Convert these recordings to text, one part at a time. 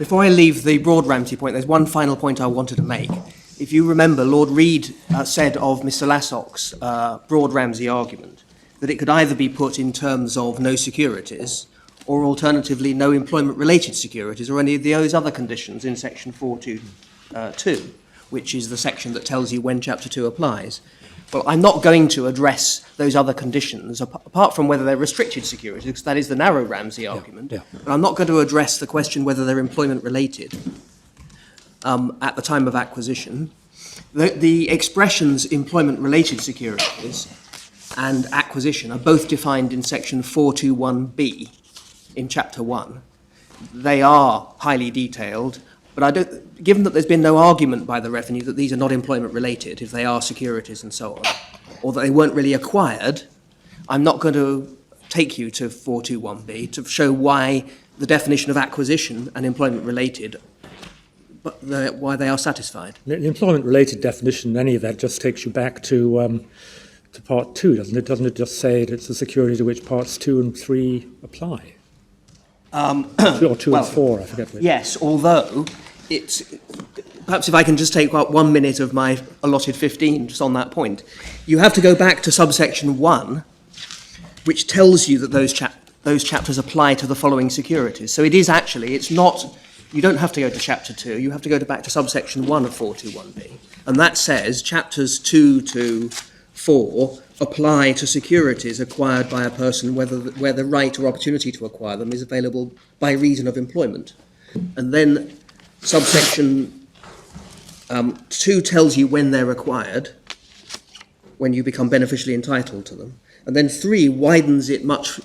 Before I leave the broad Ramsey point, there's one final point I wanted to make. If you remember, Lord Reid said of Mr. Lassock's broad Ramsey argument that it could either be put in terms of no securities or alternatively no employment-related securities or any of those other conditions in section 422, which is the section that tells you when Chapter 2 applies. Well, I'm not going to address those other conditions, apart from whether they're restricted securities, because that is the narrow Ramsey argument. Yeah. But I'm not going to address the question whether they're employment-related at the time of acquisition. The expressions employment-related securities and acquisition are both defined in section 421B in Chapter 1. They are highly detailed, but given that there's been no argument by the revenue that these are not employment-related, if they are securities and so on, or that they weren't really acquired, I'm not going to take you to 421B to show why the definition of acquisition and employment-related, why they are satisfied. The employment-related definition, in any of that, just takes you back to Part 2, doesn't it? Doesn't it just say that it's a security to which Parts 2 and 3 apply? Or 2 and 4, I forget which. Yes, although perhaps if I can just take about 1 minute of my allotted 15 just on that point. You have to go back to subsection 1, which tells you that those chapters apply to the following securities. So it is actually, it's not, you don't have to go to Chapter 2, you have to go back to subsection 1 of 421B. And that says Chapters 2 to 4 apply to securities acquired by a person where the right or opportunity to acquire them is available by reason of employment. And then subsection 2 tells you when they're acquired, when you become beneficially entitled to them. And then 3 widens it much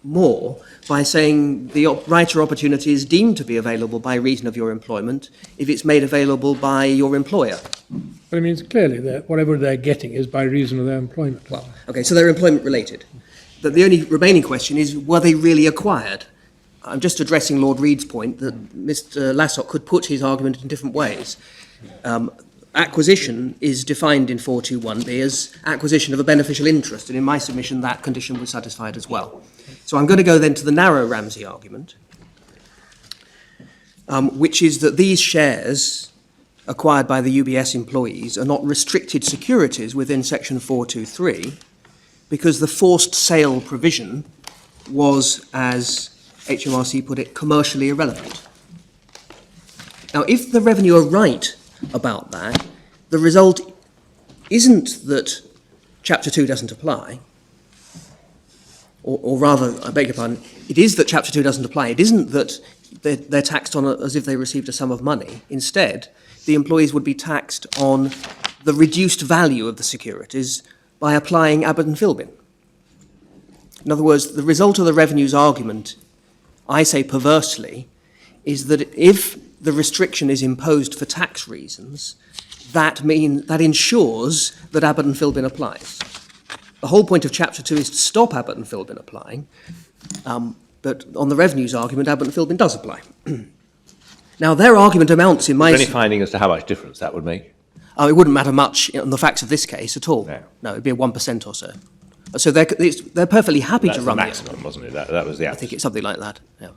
more by saying the right or opportunity is deemed to be available by reason of your employment if it's made available by your employer. But it means clearly that whatever they're getting is by reason of their employment. Well, okay, so they're employment related. But the only remaining question is, were they really acquired? I'm just addressing Lord Reid's point that Mr. Lassock could put his argument in different ways. Acquisition is defined in 421B as acquisition of a beneficial interest, and in my submission that condition was satisfied as well. So I'm going to go then to the narrow Ramsey argument, which is that these shares acquired by the UBS employees are not restricted securities within section 423 because the forced sale provision was, as HMRC put it, commercially irrelevant. Now, if the revenue are right about that, the result isn't that Chapter 2 doesn't apply, or rather, I beg your pardon, it is that Chapter 2 doesn't apply. It isn't that they're taxed on as if they received a sum of money. Instead, the employees would be taxed on the reduced value of the securities by applying Abbott and Philbin. In other words, the result of the revenues argument, I say perversely, is that if the restriction is imposed for tax reasons, that ensures that Abbott and Philbin applies. The whole point of Chapter 2 is to stop Abbott and Philbin applying, but on the revenues argument, Abbott and Philbin does apply. Now, their argument amounts in my... Is there any finding as to how much difference that would make? It wouldn't matter much on the facts of this case at all. No, it'd be a 1% or so. So they're perfectly happy to run the maximum, wasn't it? That was the... I think it's something like that, yeah.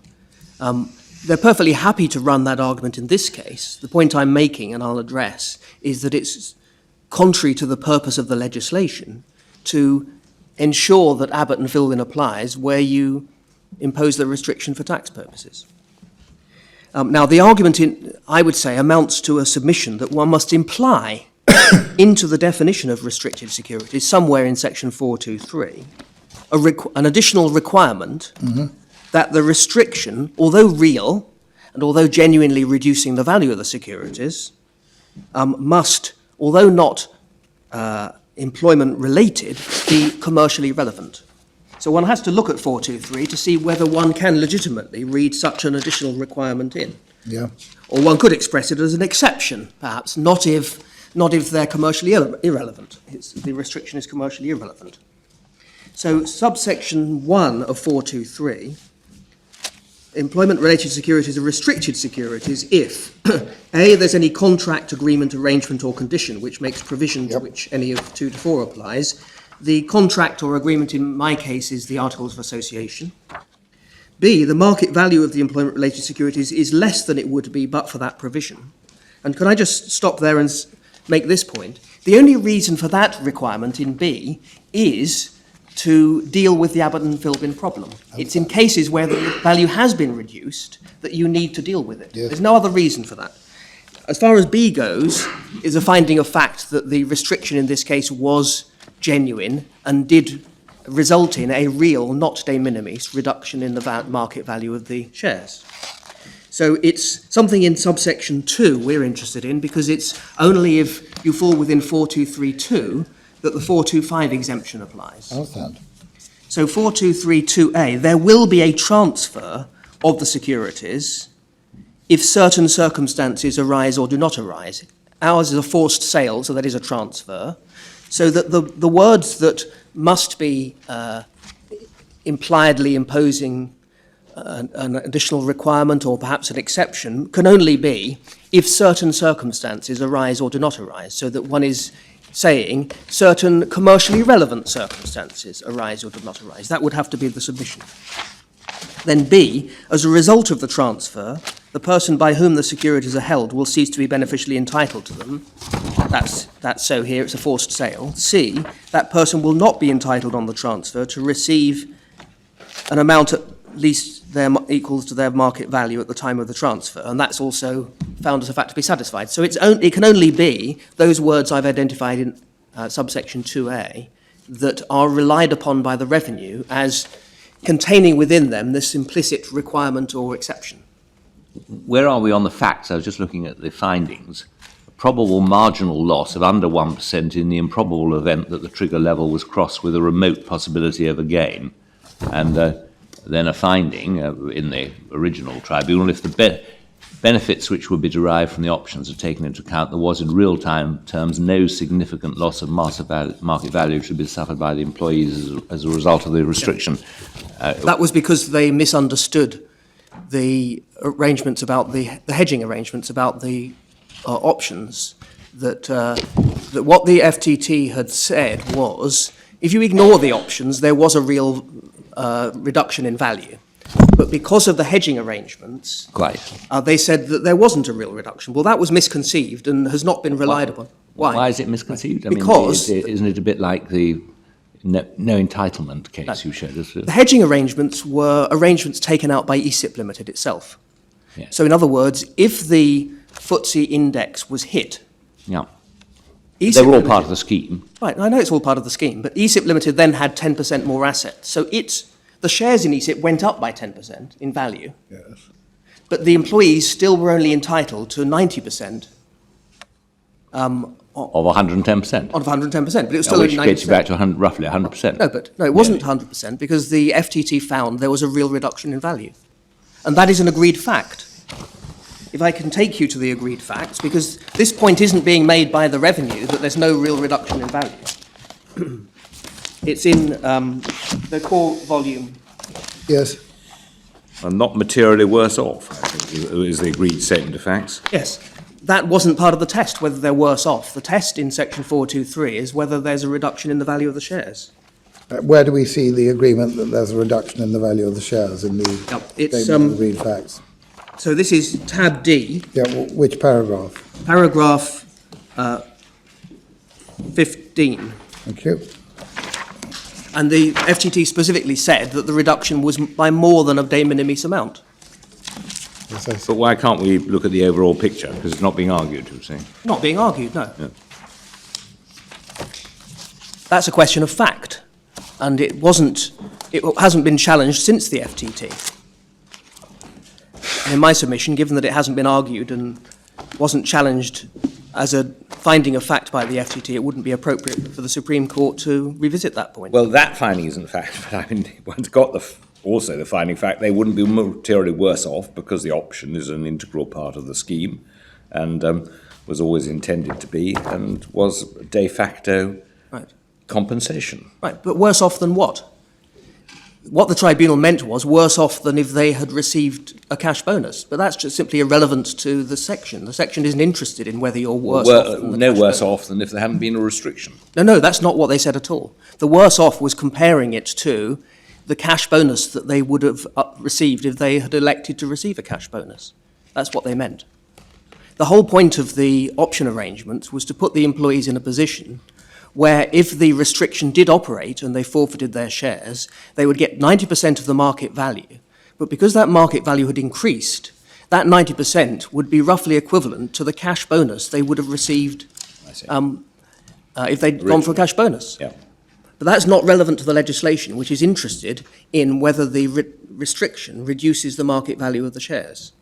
They're perfectly happy to run that argument in this case. The point I'm making, and I'll address, is that it's contrary to the purpose of the legislation to ensure that Abbott and Philbin applies where you impose the restriction for tax purposes. Now, the argument, I would say, amounts to a submission that one must imply into the definition of restricted securities, somewhere in section 423, an additional requirement that the restriction, although real, and although genuinely reducing the value of the securities, must, although not employment-related, be commercially relevant. So one has to look at 423 to see whether one can legitimately read such an additional requirement in. Yeah. Or one could express it as an exception, perhaps, not if they're commercially irrelevant. The restriction is commercially irrelevant. So subsection 1 of 423, employment-related securities are restricted securities if, A, there's any contract, agreement, arrangement, or condition which makes provision to which any of 2 to 4 applies. The contract or agreement in my case is the Articles of Association. B, the market value of the employment-related securities is less than it would be but for that provision. And can I just stop there and make this point? The only reason for that requirement in B is to deal with the Abbott and Philbin problem. It's in cases where the value has been reduced that you need to deal with it. Yes. There's no other reason for that. As far as B goes, is a finding of fact that the restriction in this case was genuine and did result in a real, not de minimis, reduction in the market value of the shares. So it's something in subsection 2 we're interested in, because it's only if you fall within 4232 that the 425 exemption applies. I understand. So 4232A, there will be a transfer of the securities if certain circumstances arise or do not arise. Ours is a forced sale, so that is a transfer. So that the words that must be impliedly imposing an additional requirement or perhaps an exception can only be if certain circumstances arise or do not arise, so that one is saying certain commercially relevant circumstances arise or do not arise. That would have to be the submission. Then B, as a result of the transfer, the person by whom the securities are held will cease to be beneficially entitled to them. That's so here, it's a forced sale. C, that person will not be entitled on the transfer to receive an amount at least equals to their market value at the time of the transfer, and that's also found as a fact to be satisfied. So it can only be those words I've identified in subsection 2A that are relied upon by the revenue as containing within them this implicit requirement or exception. Where are we on the facts? I was just looking at the findings. A probable marginal loss of under 1% in the improbable event that the trigger level was crossed with a remote possibility of a gain. And then a finding in the original tribunal, if the benefits which would be derived from the options are taken into account, there was in real-time terms no significant loss of market value should be suffered by the employees as a result of the restriction. That was because they misunderstood the arrangements about the hedging arrangements about the options, that what the FTT had said was, if you ignore the options, there was a real reduction in value. But because of the hedging arrangements, they said that there wasn't a real reduction. Well, that was misconceived and has not been relied upon. Why? Why is it misconceived? Because isn't it a bit like the no entitlement case you showed us? the hedging arrangements were arrangements taken out by ESIP Limited itself. Yeah. So in other words, if the FTSE index was hit, Yeah. ESIP They were all Limited, part of the scheme. Right, I know it's all part of the scheme, but ESIP Limited then had 10% more assets. So the shares in ESIP went up by 10% in value. Yes. But the employees still were only entitled to 90% Of 110%. of 110%, but it was still Which only 90%. gets you back to roughly 100%. No, it wasn't 100% because the FTT found there was a real reduction in value. And that is an agreed fact. If I can take you to the agreed facts, because this point isn't being made by the revenue that there's no real reduction in value. It's in the core volume. Yes. And not materially worse off, I think, is the agreed statement of facts. Yes, that wasn't part of the test, whether they're worse off. The test in section 423 is whether there's a reduction in the value of the shares. Where do we see the agreement that there's a reduction in the value of the shares in the It's, statement of agreed facts? So this is tab D, Yeah, which paragraph? paragraph 15. Thank you. And the FTT specifically said that the reduction was by more than a de minimis amount. Yes, I see. But why can't we look at the overall picture? Because it's not being argued, you see. Not being argued, no. Yeah. That's a question of fact. And it hasn't been challenged since the FTT. And in my submission, given that it hasn't been argued and wasn't challenged as a finding of fact by the FTT, it wouldn't be appropriate for the Supreme Court to revisit that point. Well, that finding isn't fact, but I mean, one's got also the finding fact they wouldn't be materially worse off because the option is an integral part of the scheme and was always intended to be and was de facto compensation. Right, but worse off than what? What the tribunal meant was worse off than if they had received a cash bonus. But that's just simply irrelevant to the section. The section isn't interested in whether you're worse off than the No cash worse bonus. off than if there hadn't been a restriction. No, that's not what they said at all. The worse off was comparing it to the cash bonus that they would have received if they had elected to receive a cash bonus. That's what they meant. The whole point of the option arrangements was to put the employees in a position where if the restriction did operate and they forfeited their shares, they would get 90% of the market value. But because that market value had increased, that 90% would be roughly equivalent to the cash bonus they would have received if they'd gone for a cash bonus. Yeah. But that's not relevant to the legislation, which is interested in whether the restriction reduces the market value of the shares.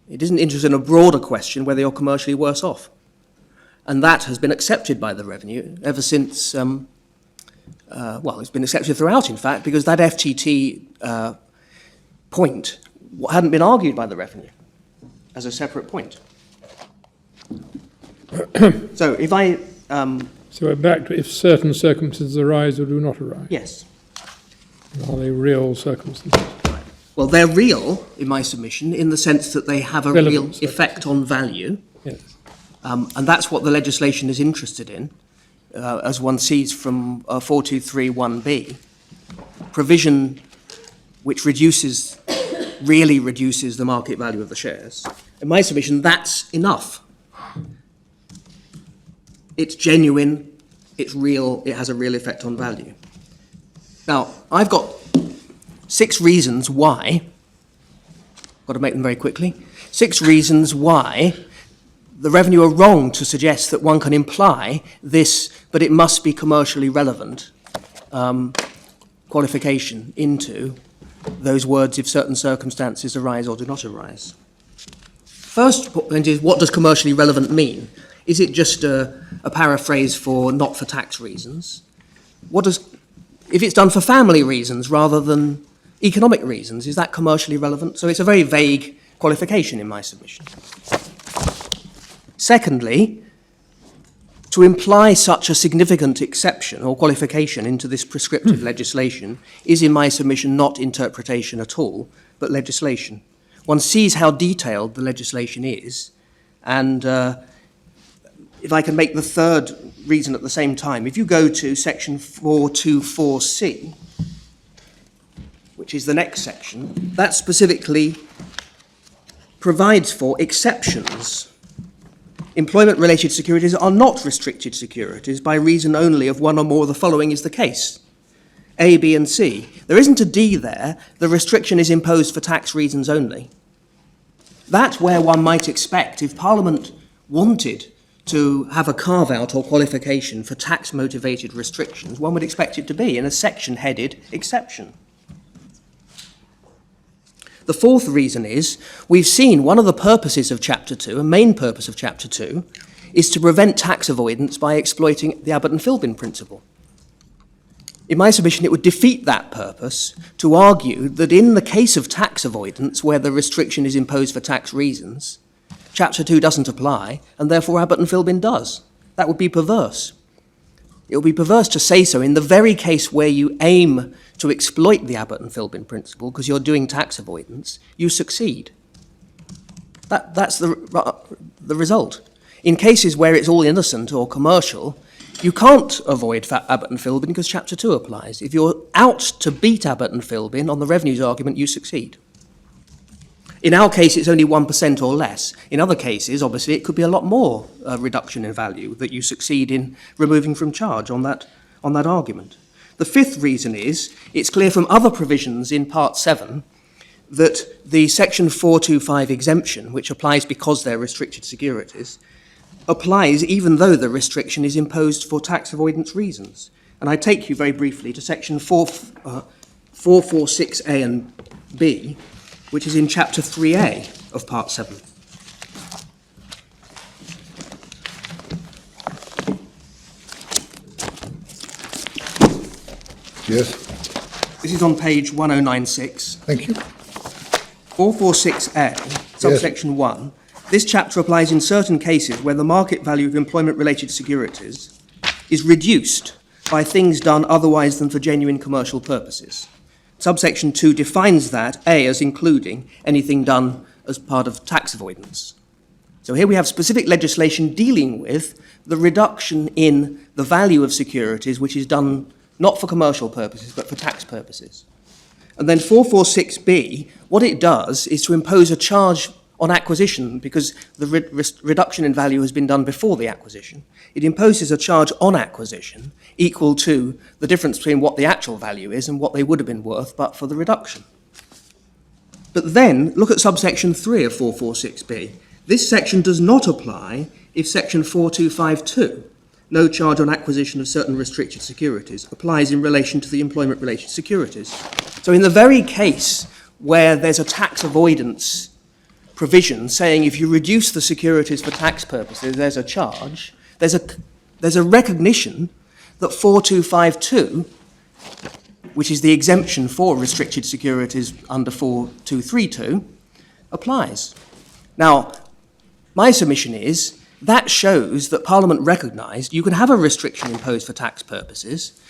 It isn't interested in a broader question whether you're commercially worse off. And that has been accepted by the Revenue ever since, it's been accepted throughout, in fact, because that FTT point hadn't been argued by the Revenue as a separate point. So if I... So we're back to if certain circumstances arise or do not arise. yes. Are they real circumstances? Well, they're real, in my submission, in the sense that they have a Relevant real effect on value. Yes. And that's what the legislation is interested in, as one sees from 4231B. Provision which really reduces the market value of the shares. In my submission, that's enough. It's genuine, it's real, it has a real effect on value. Now, I've got 6 reasons why, got to make them very quickly, 6 reasons why the Revenue are wrong to suggest that one can imply this, but it must be commercially relevant qualification into those words if certain circumstances arise or do not arise. First point is, what does commercially relevant mean? Is it just a paraphrase for not for tax reasons? If it's done for family reasons rather than economic reasons, is that commercially relevant? So it's a very vague qualification in my submission. Secondly, to imply such a significant exception or qualification into this prescriptive legislation is, in my submission, not interpretation at all, but legislation. One sees how detailed the legislation is, and if I can make the third reason at the same time, if you go to section 424C, which is the next section, that specifically provides for exceptions. Employment-related securities are not restricted securities by reason only of one or more of the following is the case. A, B, and C. There isn't a D there. The restriction is imposed for tax reasons only. That's where one might expect, if Parliament wanted to have a carve-out or qualification for tax-motivated restrictions, one would expect it to be in a section headed exception. The fourth reason is, we've seen one of the purposes of Chapter 2, a main purpose of Chapter 2, is to prevent tax avoidance by exploiting the Abbott and Philbin principle. In my submission, it would defeat that purpose to argue that in the case of tax avoidance, where the restriction is imposed for tax reasons, Chapter 2 doesn't apply, and therefore Abbott and Philbin does. That would be perverse. It would be perverse to say so in the very case where you aim to exploit the Abbott and Philbin principle because you're doing tax avoidance, you succeed. That's the result. In cases where it's all innocent or commercial, you can't avoid Abbott and Philbin because Chapter 2 applies. If you're out to beat Abbott and Philbin on the revenues argument, you succeed. In our case, it's only 1% or less. In other cases, obviously, it could be a lot more reduction in value that you succeed in removing from charge on that argument. The fifth reason is, it's clear from other provisions in Part 7 that the Section 425 exemption, which applies because they're restricted securities, applies even though the restriction is imposed for tax avoidance reasons. And I take you very briefly to Section 446A and B, which is in Chapter 3A of Part 7. Yes, This is on page 1096. thank you. 446A, subsection 1. This chapter applies in certain cases where the market value of employment-related securities is reduced by things done otherwise than for genuine commercial purposes. Subsection 2 defines that, A, as including anything done as part of tax avoidance. So here we have specific legislation dealing with the reduction in the value of securities which is done not for commercial purposes, but for tax purposes. And then 446B, what it does is to impose a charge on acquisition, because the reduction in value has been done before the acquisition. It imposes a charge on acquisition equal to the difference between what the actual value is and what they would have been worth but for the reduction. But then, look at subsection 3 of 446B. This section does not apply if section 4252, no charge on acquisition of certain restricted securities, applies in relation to the employment-related securities. So in the very case where there's a tax avoidance provision saying if you reduce the securities for tax purposes, there's a charge, there's a recognition that 4252, which is the exemption for restricted securities under 4232, applies. Now, my submission is that shows that Parliament recognised you can have a restriction imposed for tax purposes,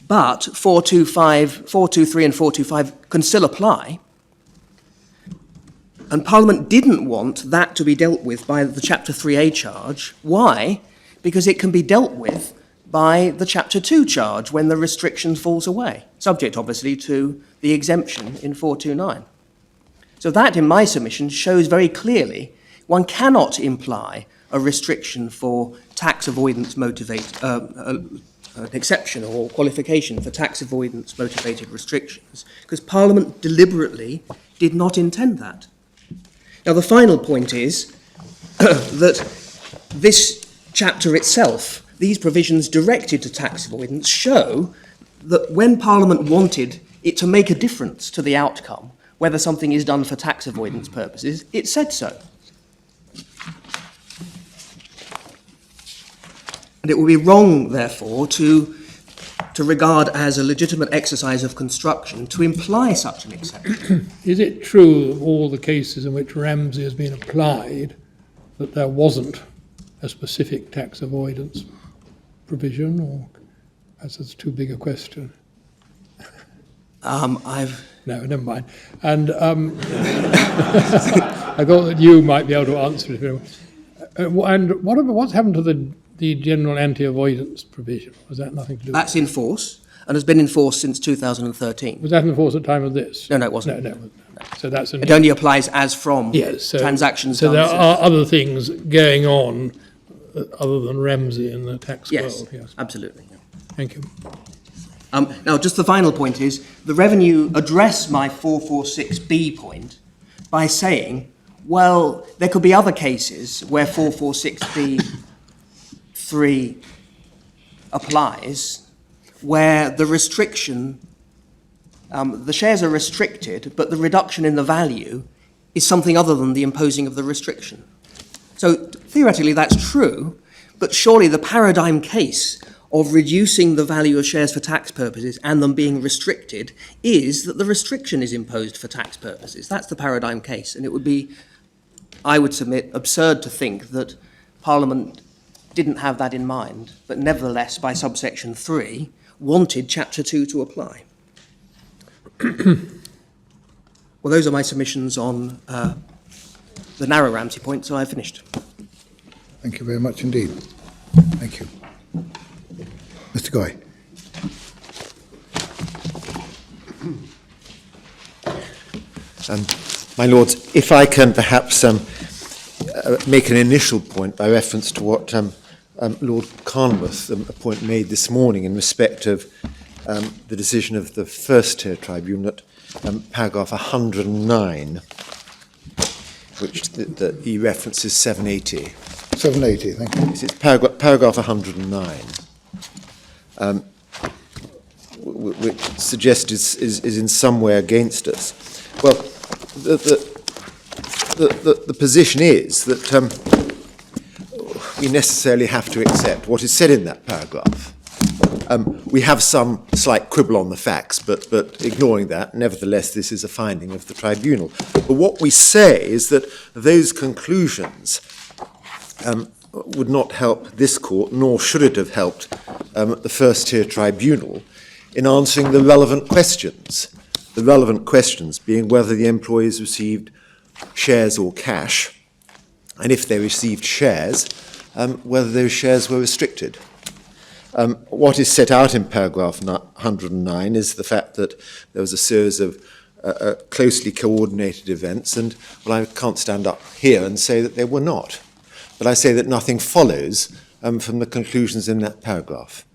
but 423 and 425 can still apply. And Parliament didn't want that to be dealt with by the Chapter 3A charge. Why? Because it can be dealt with by the Chapter 2 charge when the restriction falls away, subject obviously to the exemption in 429. So that, in my submission, shows very clearly one cannot imply a restriction for tax avoidance motivated, an exception or qualification for tax avoidance motivated restrictions, because Parliament deliberately did not intend that. Now, the final point is that this chapter itself, these provisions directed to tax avoidance, show that when Parliament wanted it to make a difference to the outcome, whether something is done for tax avoidance purposes, it said so. And it would be wrong, therefore, to regard as a legitimate exercise of construction to imply such an exception. Is it true of all the cases in which Ramsey has been applied that there wasn't a specific tax avoidance provision, or that's too big a question? No, never mind. And I thought that you might be able to answer it. And what's happened to the general anti-avoidance provision? Was that nothing to do with That's in force and has been in force since 2013. Was that in force at the time of this? No, it wasn't. No. So that's It only applies as from so, transactions So done there since. are other things going on other than Ramsey in the tax world. Yes, absolutely. Yeah. Thank you. Now, just the final point is, the Revenue address my 446B point by saying, well, there could be other cases where 446B3 applies, where the restriction, the shares are restricted, but the reduction in the value is something other than the imposing of the restriction. So theoretically that's true, but surely the paradigm case of reducing the value of shares for tax purposes and them being restricted is that the restriction is imposed for tax purposes. That's the paradigm case, and it would be, I would submit, absurd to think that Parliament didn't have that in mind, but nevertheless, by subsection 3, wanted Chapter 2 to apply. Well, those are my submissions on the narrow Ramsey point, so I've finished. Thank you very much indeed. Thank you. Mr. Goy. My Lords, if I can perhaps make an initial point by reference to what Lord Carnwath, a point made this morning in respect of the decision of the first-tier tribunal at paragraph 109, which he references 780. 780, thank you. It's paragraph 109, which suggests is in some way against us. Well, the position is that we necessarily have to accept what is said in that paragraph. We have some slight quibble on the facts, but ignoring that, nevertheless, this is a finding of the tribunal. But what we say is that those conclusions would not help this court, nor should it have helped the first-tier tribunal in answering the relevant questions. The relevant questions being whether the employees received shares or cash, and if they received shares, whether those shares were restricted. What is set out in paragraph 109 is the fact that there was a series of closely coordinated events, and well, I can't stand up here and say that they were not, but I say that nothing follows from the conclusions in that paragraph.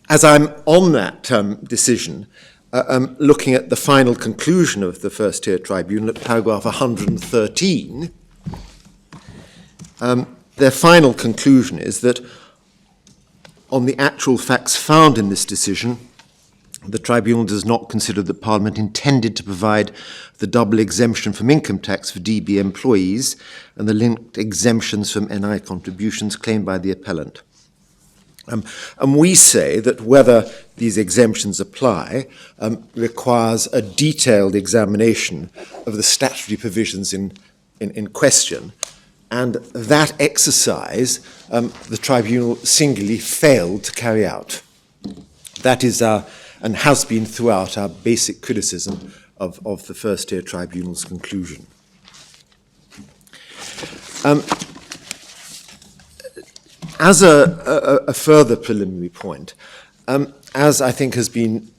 As I'm on that decision, looking at the final conclusion of the first tier tribunal at paragraph 113, their final conclusion is that on the actual facts found in this decision, the tribunal does not consider that Parliament intended to provide the double exemption from income tax for DB employees and the linked exemptions from NI contributions claimed by the appellant. And we say that whether these exemptions apply requires a detailed examination of the statutory provisions in question, and that exercise the tribunal singularly failed to carry out. That is and has been throughout our basic criticism of the first tier tribunal's conclusion. As a further preliminary point, as I think has been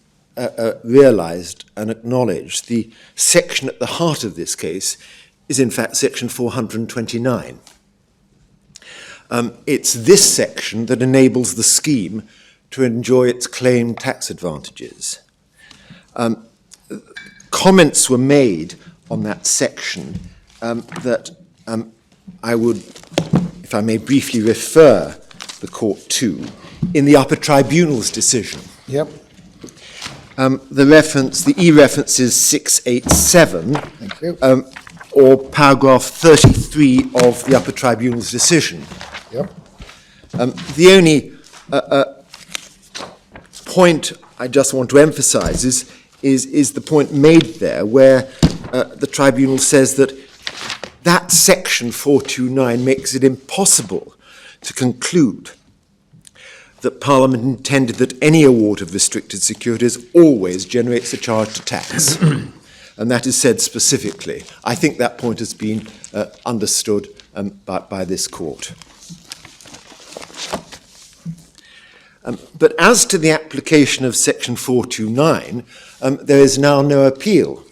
realised and acknowledged, the section at the heart of this case is in fact section 429. It's this section that enables the scheme to enjoy its claimed tax advantages. Comments were made on that section that I would, if I may briefly refer the court to, in the upper tribunal's decision. Yep. The e-reference is 687, Thank you. or paragraph 33 of the upper tribunal's decision. Yep. The only point I just want to emphasise is the point made there where the tribunal says that that section 429 makes it impossible to conclude that Parliament intended that any award of restricted securities always generates a charge to tax. And that is said specifically. I think that point has been understood by this court. But as to the application of section 429, there is now no appeal.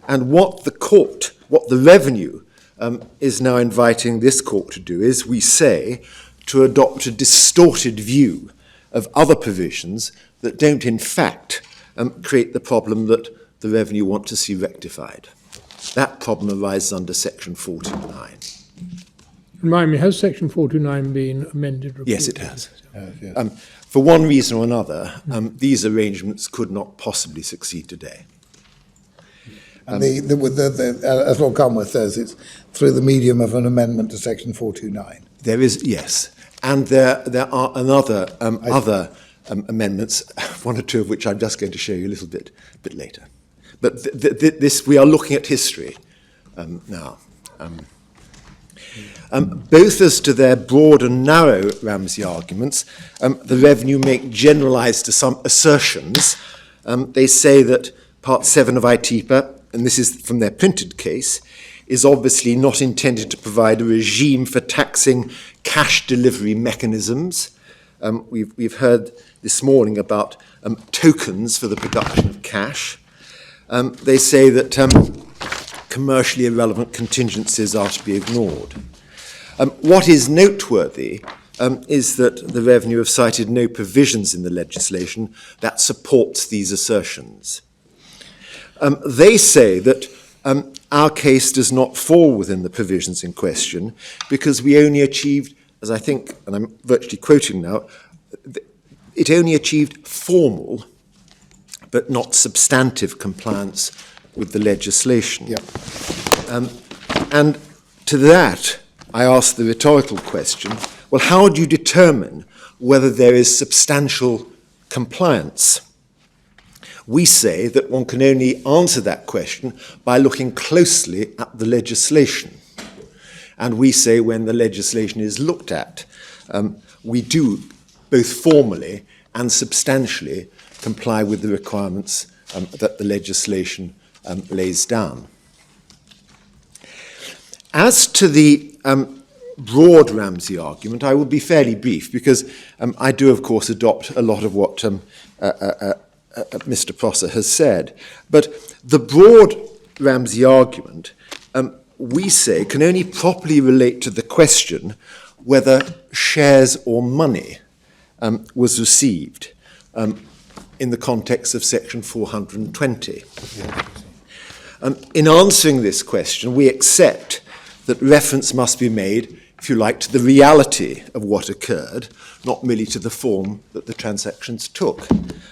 And what the revenue is now inviting this court to do is, we say, to adopt a distorted view of other provisions that don't in fact create the problem that the revenue want to see rectified. That problem arises under section 429. Remind me, has section 429 been amended? Yes, it has. Yes. For one reason or another, these arrangements could not possibly succeed today. And as Lord Conworth says, it's through the medium of an amendment to section 429. There is, yes. And there are other amendments, one or two of which I'm just going to show you a little bit later. But this, we are looking at history now. Both as to their broad and narrow Ramsey arguments, the revenue make generalised to some assertions. They say that Part 7 of ITIPA, and this is from their printed case, is obviously not intended to provide a regime for taxing cash delivery mechanisms. We've heard this morning about tokens for the production of cash. They say that commercially irrelevant contingencies are to be ignored. What is noteworthy is that the revenue have cited no provisions in the legislation that supports these assertions. They say that our case does not fall within the provisions in question because we only achieved, as I think, and I'm virtually quoting now, it only achieved formal but not substantive compliance with the legislation. Yep. And to that, I ask the rhetorical question, well, how do you determine whether there is substantial compliance? We say that one can only answer that question by looking closely at the legislation. And we say when the legislation is looked at, we do both formally and substantially comply with the requirements that the legislation lays down. As to the broad Ramsey argument, I will be fairly brief because I do, of course, adopt a lot of what Mr. Prosser has said. But the broad Ramsey argument, we say, can only properly relate to the question whether shares or money was received in the context of Section 420. In answering this question, we accept that reference must be made, if you like, to the reality of what occurred, not merely to the form that the transactions took.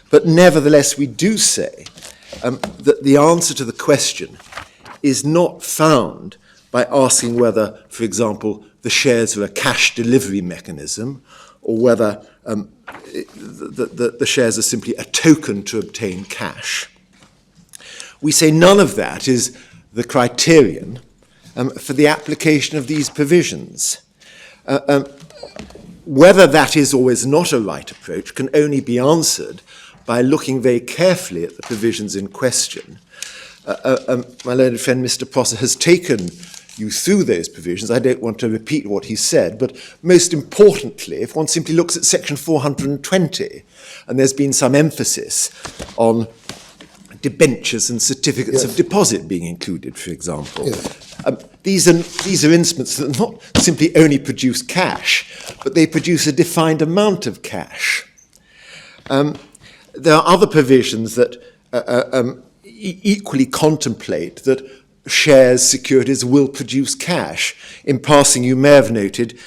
But nevertheless, we do say that the answer to the question is not found by asking whether, for example, the shares are a cash delivery mechanism or whether the shares are simply a token to obtain cash. We say none of that is the criterion for the application of these provisions. Whether that is or is not a right approach can only be answered by looking very carefully at the provisions in question. My learned friend Mr. Prosser has taken you through those provisions. I don't want to repeat what he said, but most importantly, if one simply looks at Section 420, and there's been some emphasis on debentures and certificates of deposit being included, for example. These are instruments that not simply only produce cash, but they produce a defined amount of cash. There are other provisions that equally contemplate that shares, securities will produce cash. In passing, you may have noted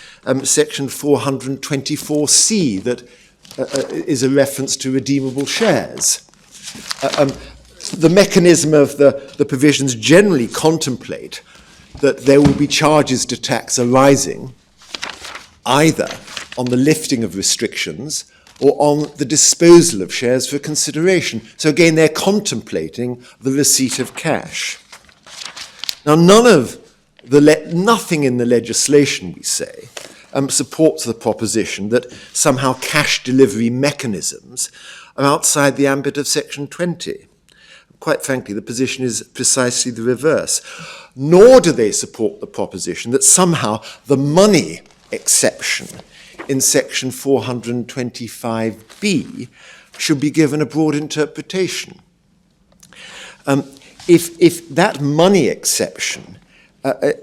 Section 424C that is a reference to redeemable shares. The mechanism of the provisions generally contemplate that there will be charges to tax arising either on the lifting of restrictions or on the disposal of shares for consideration. So again, they're contemplating the receipt of cash. Now, nothing in the legislation, we say, supports the proposition that somehow cash delivery mechanisms are outside the ambit of Section 20. Quite frankly, the position is precisely the reverse. Nor do they support the proposition that somehow the money exception in Section 425B should be given a broad interpretation. If that money exception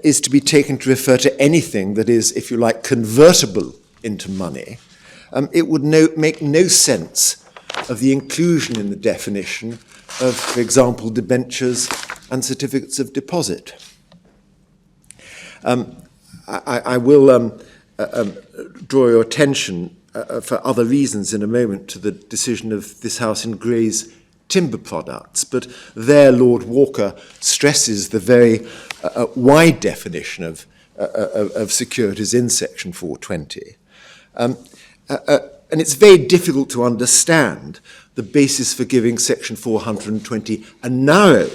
is to be taken to refer to anything that is, if you like, convertible into money, it would make no sense of the inclusion in the definition of, for example, debentures and certificates of deposit. I will draw your attention for other reasons in a moment to the decision of this House in Gray's timber products, but there Lord Walker stresses the very wide definition of securities in Section 420. And it's very difficult to understand the basis for giving Section 420 a narrow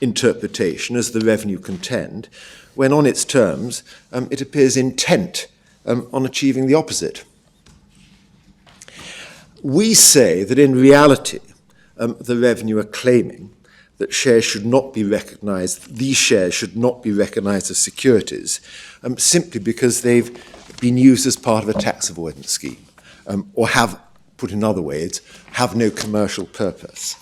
interpretation, as the revenue contend, when on its terms it appears intent on achieving the opposite. We say that in reality the revenue are claiming that shares should not be recognised, these shares should not be recognised as securities simply because they've been used as part of a tax avoidance scheme or have, put in other ways, have no commercial purpose.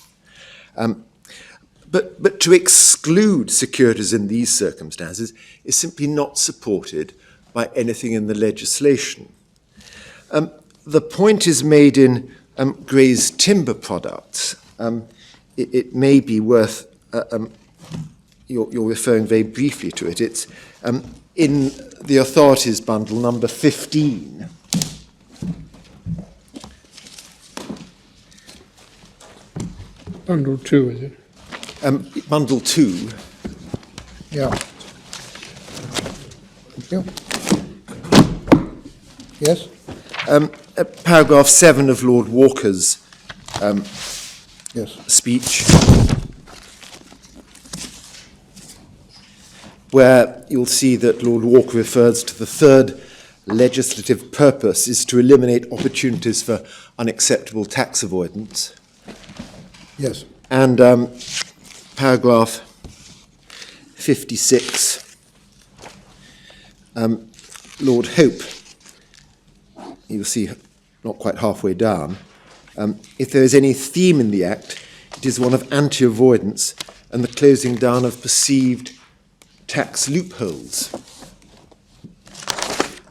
But to exclude securities in these circumstances is simply not supported by anything in the legislation. The point is made in Gray's timber products. It may be worth, you're referring very briefly to it. It's in the authorities bundle number 15. Bundle 2, is it? Bundle 2. Yeah. Thank you. Yes? Paragraph 7 of Lord Walker's speech, where you'll see that Lord Walker refers to the third legislative purpose is to eliminate opportunities for unacceptable tax avoidance. Yes. And paragraph 56 Lord Hope, you'll see not quite halfway down, if there is any theme in the Act, it is one of anti-avoidance and the closing down of perceived tax loopholes.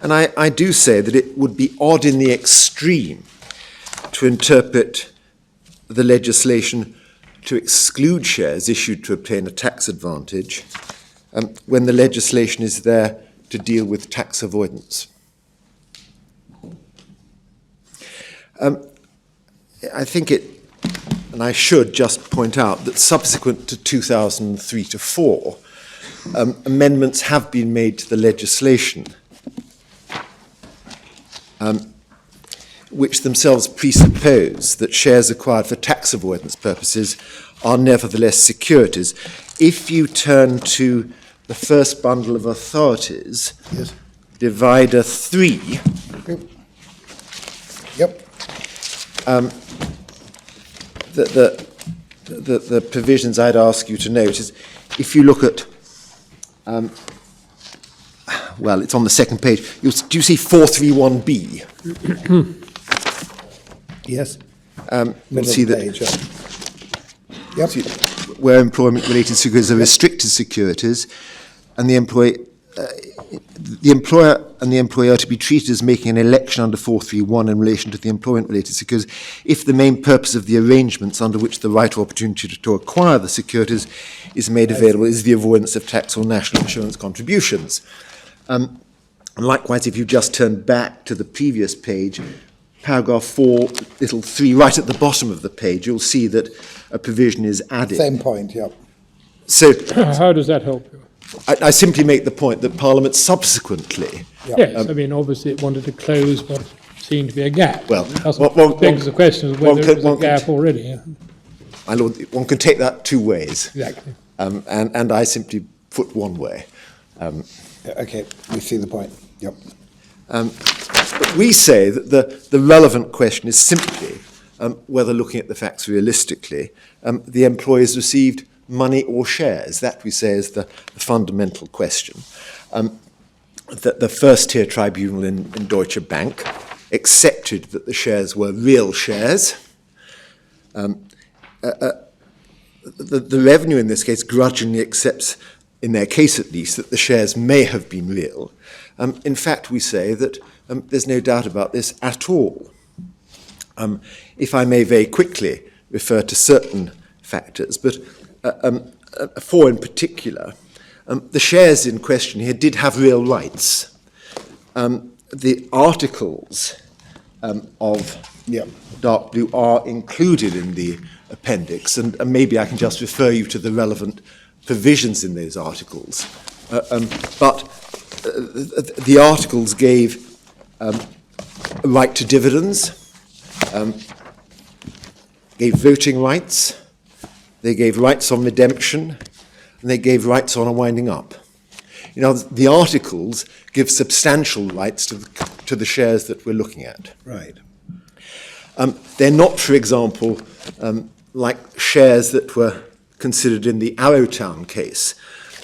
And I do say that it would be odd in the extreme to interpret the legislation to exclude shares issued to obtain a tax advantage when the legislation is there to deal with tax avoidance. I think it, and I should just point out that subsequent to 2003 to 4, amendments have been made to the legislation which themselves presuppose that shares acquired for tax avoidance purposes are nevertheless securities. If you turn to the first bundle of authorities, Yes. divider 3, Yep. the provisions I'd ask you to note is, if you look at, well, it's on the second page. Do you see 431B? Yes. You'll see that Page, Yep. where employment-related securities are restricted securities, and the employer and the employer to be treated as making an election under 431 in relation to the employment-related securities, if the main purpose of the arrangements under which the right or opportunity to acquire the securities is made available is the avoidance of tax or national insurance contributions. And likewise, if you just turn back to the previous page, paragraph 4, little 3, right at the bottom of the page, you'll see that a provision is added. Same point, yep. So How does that help you? I simply make the point that Parliament subsequently, Yes, I mean, obviously it wanted to close what seemed to be a gap. Well, That's one- what begs the question of whether it was a one gap already. Yeah. my lord, one can take that two ways, Exactly. and I simply put one way. Okay, we see the point, yep. But we say that the relevant question is simply whether, looking at the facts realistically, the employees received money or shares. That, we say, is the fundamental question. The first-tier tribunal in Deutsche Bank accepted that the shares were real shares. The revenue in this case grudgingly accepts, in their case at least, that the shares may have been real. In fact, we say that there's no doubt about this at all. If I may very quickly refer to certain factors, but 4 in particular, the shares in question here did have real rights. The articles of dark blue are included in the appendix, and maybe I can just refer you to the relevant provisions in those articles. But the articles gave a right to dividends, gave voting rights, they gave rights on redemption, and they gave rights on a winding up. You know, the articles give substantial rights to the shares that we're looking at. Right. They're not, for example, like shares that were considered in the Arrowtown case,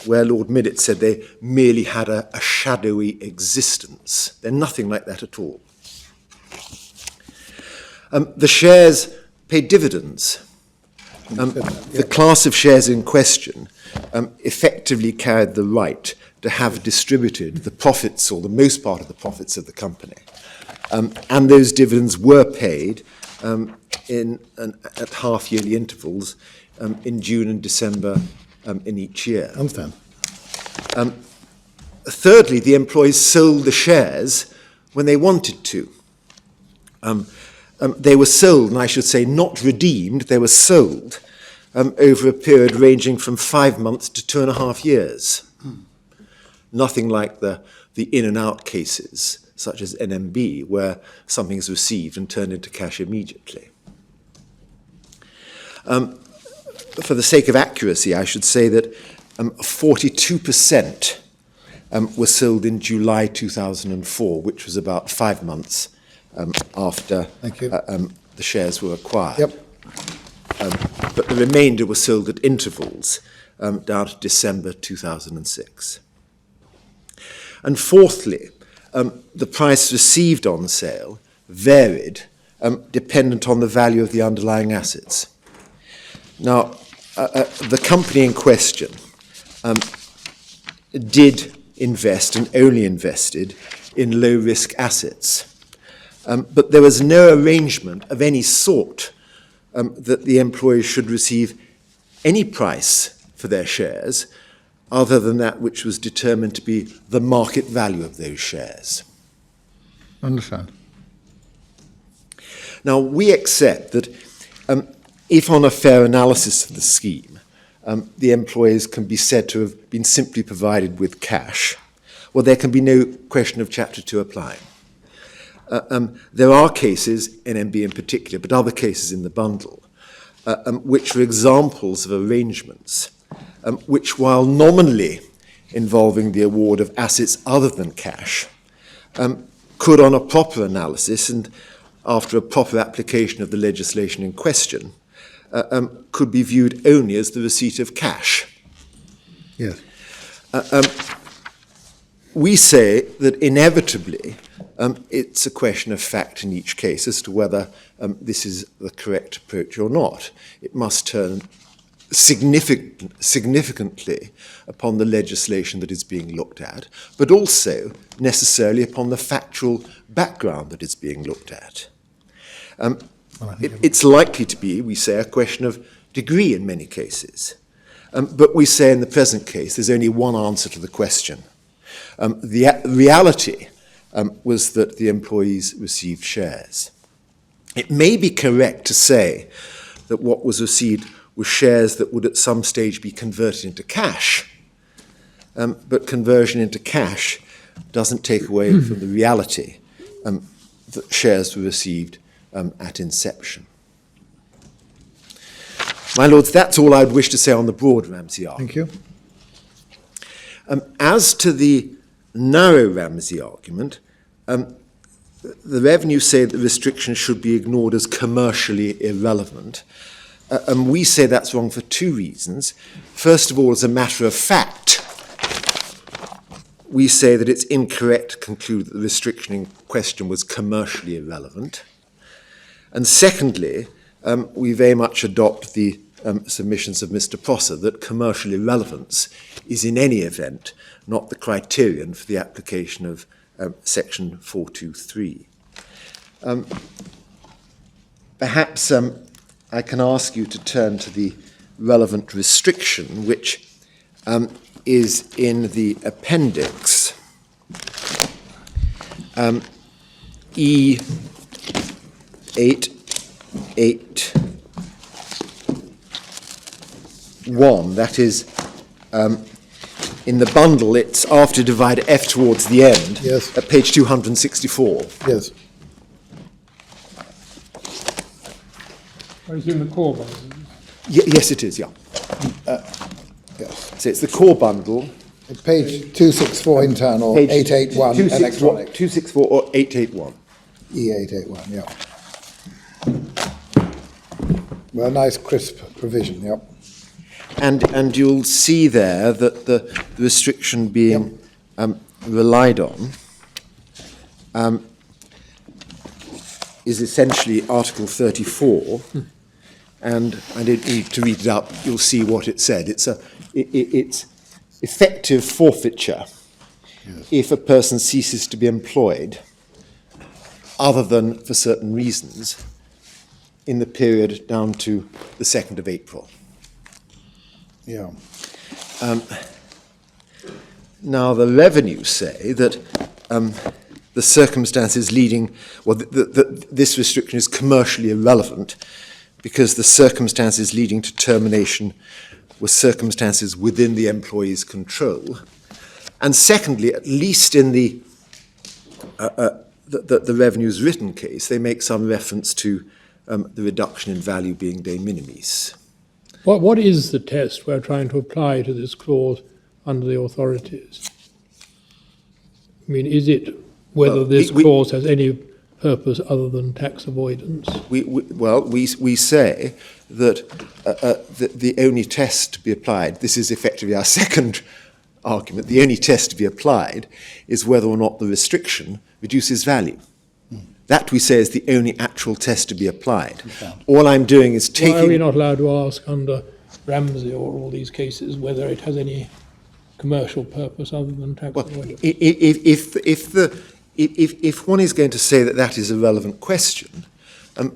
where Lord Middet said they merely had a shadowy existence. They're nothing like that at all. The shares paid dividends. The class of shares in question effectively carried the right to have distributed the profits, or the most part of the profits, of the company. And those dividends were paid at half-yearly intervals in June and December in each year. Understand. Thirdly, the employees sold the shares when they wanted to. They were sold, and I should say not redeemed, they were sold over a period ranging from 5 months to 2.5 years. Nothing like the in and out cases, such as NMB, where something is received and turned into cash immediately. For the sake of accuracy, I should say that 42% were sold in July 2004, which was about 5 months after the shares were acquired. Yep. But the remainder were sold at intervals down to December 2006. And fourthly, the price received on sale varied dependent on the value of the underlying assets. Now, the company in question did invest and only invested in low-risk assets. But there was no arrangement of any sort that the employees should receive any price for their shares other than that which was determined to be the market value of those shares. Understand. Now, we accept that if on a fair analysis of the scheme, the employees can be said to have been simply provided with cash, well, there can be no question of Chapter 2 applying. There are cases, NMB in particular, but other cases in the bundle, which are examples of arrangements which, while nominally involving the award of assets other than cash, could, on a proper analysis and after a proper application of the legislation in question, could be viewed only as the receipt of cash. Yes. We say that inevitably it's a question of fact in each case as to whether this is the correct approach or not. It must turn significantly upon the legislation that is being looked at, but also necessarily upon the factual background that is being looked at. It's likely to be, we say, a question of degree in many cases. But we say in the present case there's only one answer to the question. The reality was that the employees received shares. It may be correct to say that what was received were shares that would at some stage be converted into cash, but conversion into cash doesn't take away from the reality that shares were received at inception. My lords, that's all I'd wish to say on the broad Ramsey argument. Thank you. As to the narrow Ramsey argument, the revenue say that the restriction should be ignored as commercially irrelevant. And we say that's wrong for two reasons. First of all, as a matter of fact, we say that it's incorrect to conclude that the restriction in question was commercially irrelevant. And secondly, we very much adopt the submissions of Mr. Prosser that commercial irrelevance is in any event not the criterion for the application of Section 423. Perhaps I can ask you to turn to the relevant restriction, which is in the appendix E881. That is, in the bundle, it's after divide F towards the end, yes, at page 264. Yes. Or is it in the core bundle? Yes, it is, yeah. Yes. So it's the core bundle. Page 264 internal, Page 881 electronic. 264 or 881. E881, yeah. Well, nice crisp provision, yep. And you'll see there that the restriction being relied on is essentially Article 34, and I don't need to read it up. You'll see what it said. It's effective forfeiture if a person ceases to be employed, other than for certain reasons, in the period down to the 2nd of April. Yeah. Now, the revenues say that the circumstances leading, well, this restriction is commercially irrelevant because the circumstances leading to termination were circumstances within the employee's control. And secondly, at least in the revenues written case, they make some reference to the reduction in value being de minimis. What is the test we're trying to apply to this clause under the authorities? I mean, is it whether this clause has any purpose other than tax avoidance? We say that the only test to be applied, this is effectively our second argument, the only test to be applied is whether or not the restriction reduces value. That, we say, is the only actual test to be applied. All I'm doing is taking... Why are we not allowed to ask under Ramsey or all these cases whether it has any commercial purpose other than tax avoidance? If one is going to say that that is a relevant question,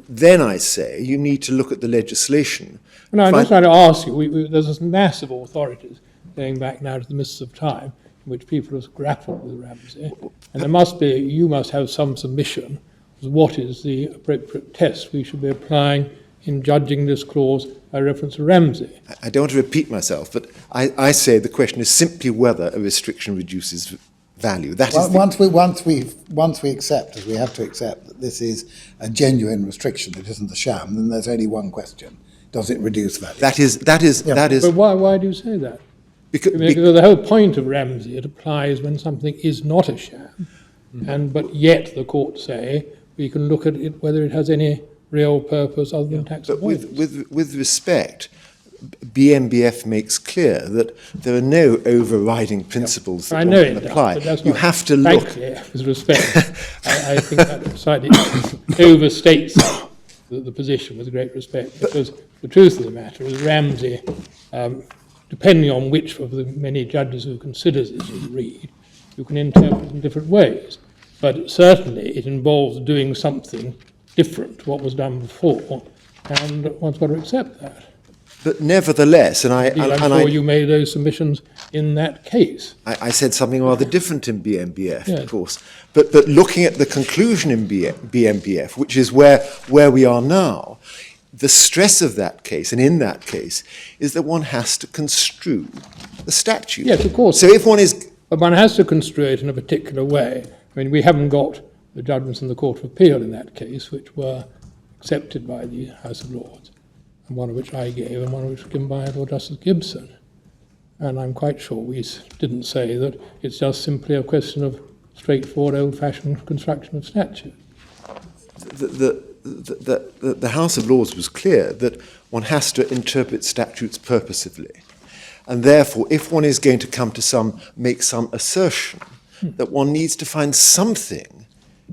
then I say you need to look at the legislation. No, I'm just trying to ask you, there's this massive authorities going back now to the mists of time in which people have grappled with Ramsey, and you must have some submission as what is the appropriate test we should be applying in judging this clause by reference to Ramsey. I don't want to repeat myself, but I say the question is simply whether a restriction reduces value. That is once we accept, as we have to accept, that this is a genuine restriction, it isn't a sham, then there's only one question: does it reduce value? That is. But why do you say that? Because the whole point of Ramsey, it applies when something is not a sham, but yet the court say we can look at it whether it has any real purpose other than tax avoidance. with respect, BMBF makes clear that there are no overriding principles that one can apply. But that's you not, have to look. Frankly, with respect, I think that slightly overstates the position, with great respect, because the truth of the matter is Ramsey, depending on which of the many judges who considers this you read, you can interpret in different ways. But certainly it involves doing something different to what was done before, and one's got to accept that. But nevertheless, I'm sure you made those submissions in that case. I said something rather different in BMBF, Yes. of course. But looking at the conclusion in BMBF, which is where we are now, the stress of that case, and in that case, is that one has to construe the statute. Yes, of course. So if one is... But one has to construe it in a particular way. I mean, we haven't got the judgments in the Court of Appeal in that case, which were accepted by the House of Lords, and one of which I gave, and one of which was given by Lord Justice Gibson. And I'm quite sure we didn't say that it's just simply a question of straightforward, old-fashioned construction of statute. The House of Lords was clear that one has to interpret statutes purposively. And therefore, if one is going to make some assertion, that one needs to find something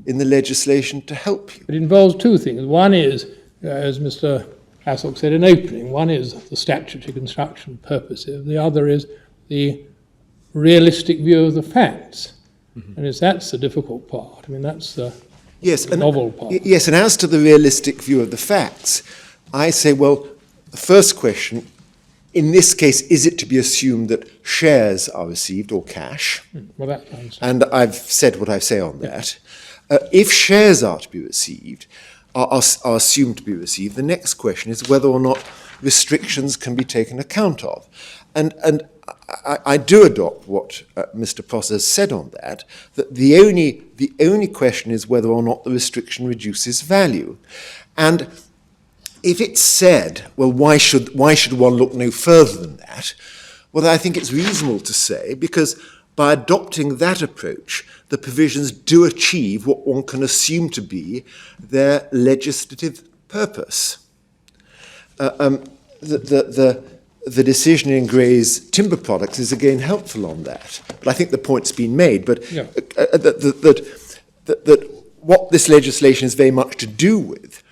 in the legislation to help you. It involves two things. One is, as Mr. Hassock said in opening, one is the statutory construction purposive. The other is the realistic view of the facts. And that's the difficult part. I mean, that's the novel part. Yes, and as to the realistic view of the facts, I say, well, the first question, in this case, is it to be assumed that shares are received or cash? Well, that I understand. And I've said what I say on that. If shares are to be received, are assumed to be received, the next question is whether or not restrictions can be taken account of. And I do adopt what Mr. Prosser has said on that the only question is whether or not the restriction reduces value. And if it's said, well, why should one look no further than that? Well, I think it's reasonable to say, because by adopting that approach, the provisions do achieve what one can assume to be their legislative purpose. The decision in Gray's timber products is again helpful on that. But I think the point's been made. But that what this legislation is very much to do with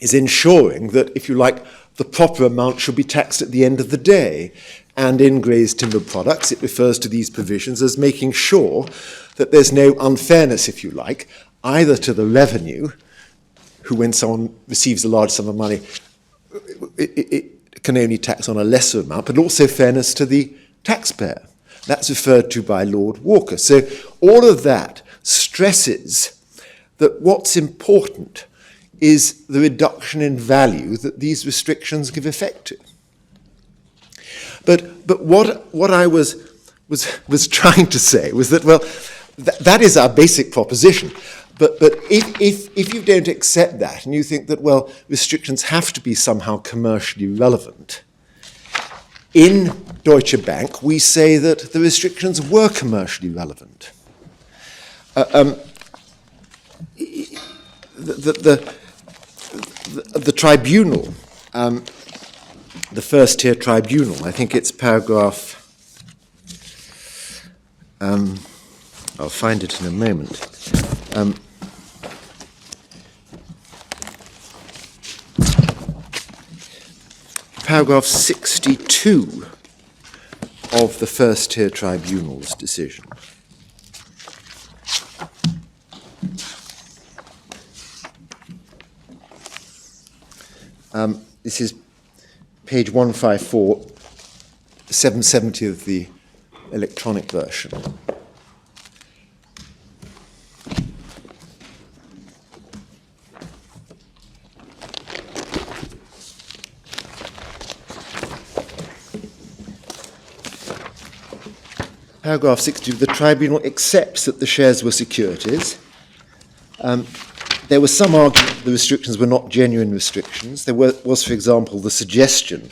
is ensuring that, if you like, the proper amount should be taxed at the end of the day. And in Gray's timber products, it refers to these provisions as making sure that there's no unfairness, if you like, either to the revenue, who when someone receives a large sum of money, it can only tax on a lesser amount, but also fairness to the taxpayer. That's referred to by Lord Walker. So all of that stresses that what's important is the reduction in value that these restrictions give effect to. But what I was trying to say was that, well, that is our basic proposition. But if you don't accept that and you think that, well, restrictions have to be somehow commercially relevant, in Deutsche Bank we say that the restrictions were commercially relevant. The tribunal, the first tier tribunal, I think it's paragraph I'll find it in a moment. Paragraph 62 of the First Tier Tribunal's decision. This is page 154, 770 of the electronic version. Paragraph 62, the Tribunal accepts that the shares were securities. There was some argument that the restrictions were not genuine restrictions. There was, for example, the suggestion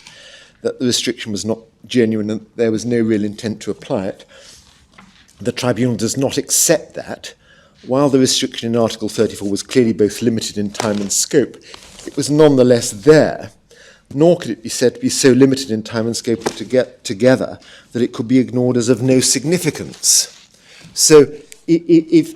that the restriction was not genuine and there was no real intent to apply it. The Tribunal does not accept that. While the restriction in Article 34 was clearly both limited in time and scope, it was nonetheless there, nor could it be said to be so limited in time and scope to get together that it could be ignored as of no significance. So if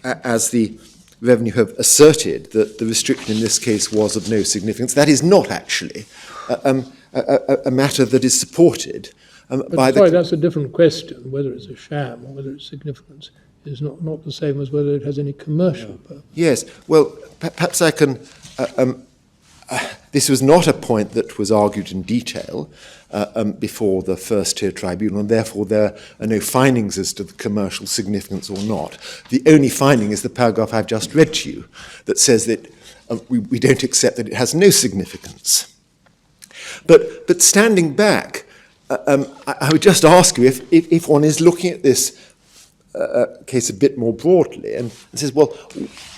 as the Revenue have asserted that the restriction in this case was of no significance, that is not actually a matter that is supported by the... Sorry, that's a different question. Whether it's a sham or whether it's significance is not the same as whether it has any commercial purpose. Yes, well, perhaps I can... this was not a point that was argued in detail before the First Tier Tribunal, and therefore there are no findings as to the commercial significance or not. The only finding is the paragraph I've just read to you that says that we don't accept that it has no significance. But standing back, I would just ask you if one is looking at this case a bit more broadly and says, well,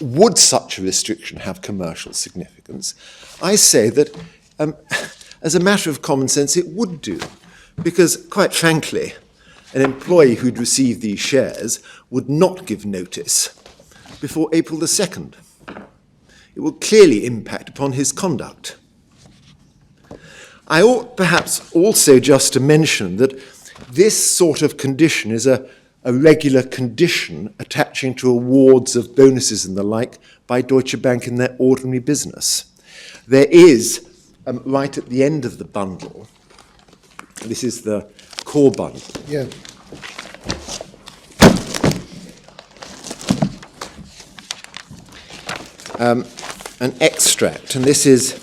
would such a restriction have commercial significance? I say that as a matter of common sense, it would do, because quite frankly, an employee who'd received these shares would not give notice before April the 2nd. It will clearly impact upon his conduct. I ought perhaps also just to mention that this sort of condition is a regular condition attaching to awards of bonuses and the like by Deutsche Bank in their ordinary business. There is, right at the end of the bundle, this is the core bundle. Yeah. An extract, and this is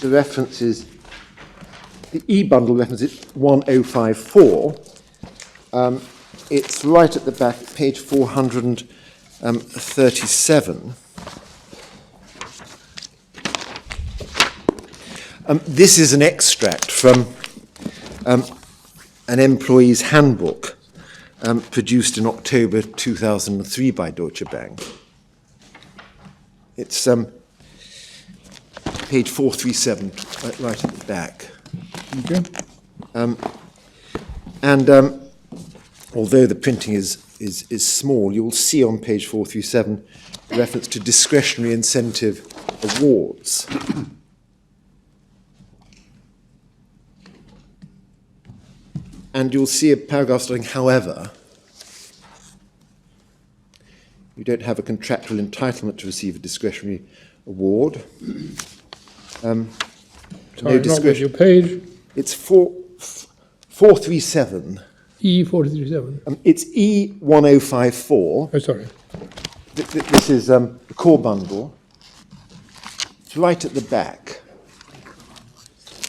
the reference is the e-bundle reference is 1054. It's right at the back, page 437. This is an extract from an employee's handbook produced in October 2003 by Deutsche Bank. It's page 437, right at the back. Okay. Although the printing is small, you'll see on page 437 reference to discretionary incentive awards. And you'll see a paragraph starting, however, you don't have a contractual entitlement to receive a discretionary award. Sorry, not with your page. It's 437. E437. It's E1054. Oh, sorry. This is the core bundle. It's right at the back.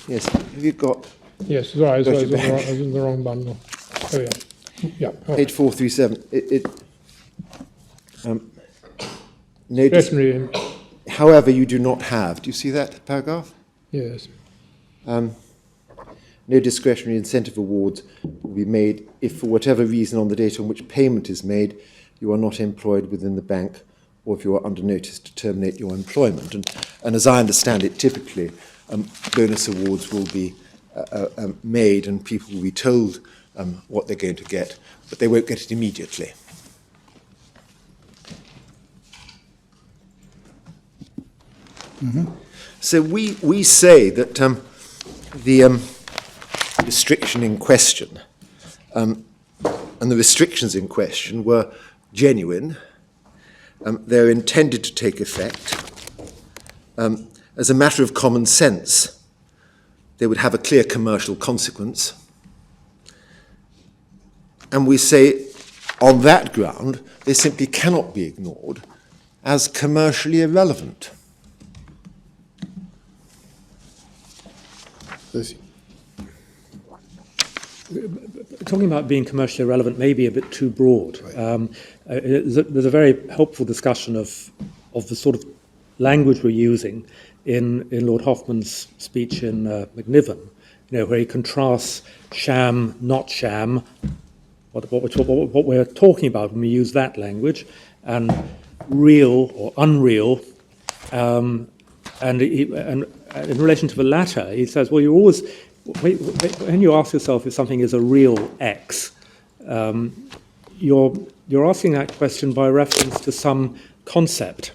Yes, have you got... Yes, sorry, I was Deutsche Bank. I was in the wrong bundle. Oh, yeah. Yeah. Oh. Page 437. No Discretionary. however, you do not have. Do you see that paragraph? Yes. No discretionary incentive awards will be made if, for whatever reason, on the date on which payment is made, you are not employed within the bank, or if you are under notice to terminate your employment. And as I understand it, typically bonus awards will be made, and people will be told what they're going to get, but they won't get it immediately. Mm-hmm. So we say that the restriction in question and the restrictions in question were genuine. They're intended to take effect. As a matter of common sense, they would have a clear commercial consequence. And we say, on that ground, they simply cannot be ignored as commercially irrelevant. Talking about being commercially irrelevant may be a bit too broad. There's a very helpful discussion of the sort of language we're using in Lord Hoffman's speech in McNiven, where he contrasts sham, not sham, what we're talking about when we use that language, and real or unreal. And in relation to the latter, he says, well, you always, when you ask yourself if something is a real X, you're asking that question by reference to some concept,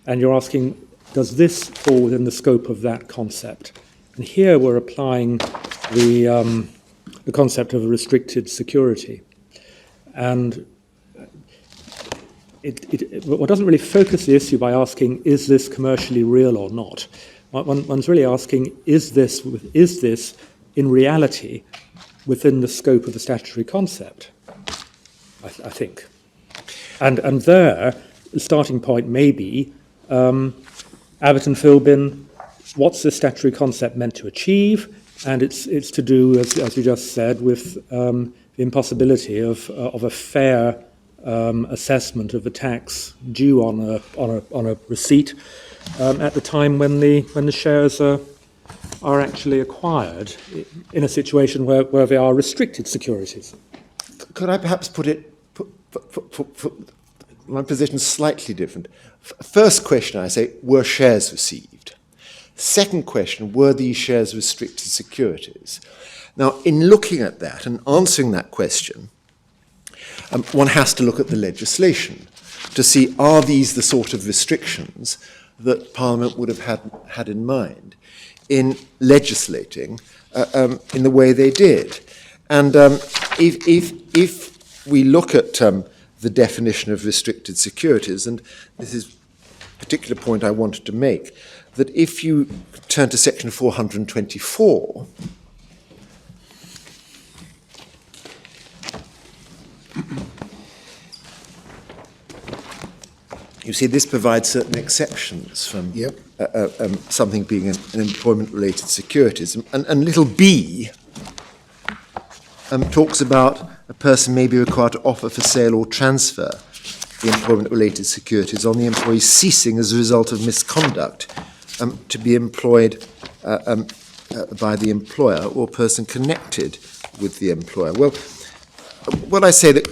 and you're asking, does this fall within the scope of that concept? And here we're applying the concept of a restricted security. And it doesn't really focus the issue by asking, is this commercially real or not? One's really asking, is this in reality within the scope of the statutory concept? I think. And there, the starting point may be Abbott and Philbin, what's the statutory concept meant to achieve? And it's to do, as you just said, with the impossibility of a fair assessment of the tax due on a receipt at the time when the shares are actually acquired in a situation where they are restricted securities. Could I perhaps put my position slightly different? First question, I say, were shares received? Second question, were these shares restricted securities? Now, in looking at that and answering that question, one has to look at the legislation to see, are these the sort of restrictions that Parliament would have had in mind in legislating in the way they did? And if we look at the definition of restricted securities, and this is a particular point I wanted to make, that if you turn to section 424, you see this provides certain exceptions from something being an employment-related securities. And little b talks about a person may be required to offer for sale or transfer the employment-related securities on the employee ceasing as a result of misconduct to be employed by the employer or person connected with the employer. Well, what I say that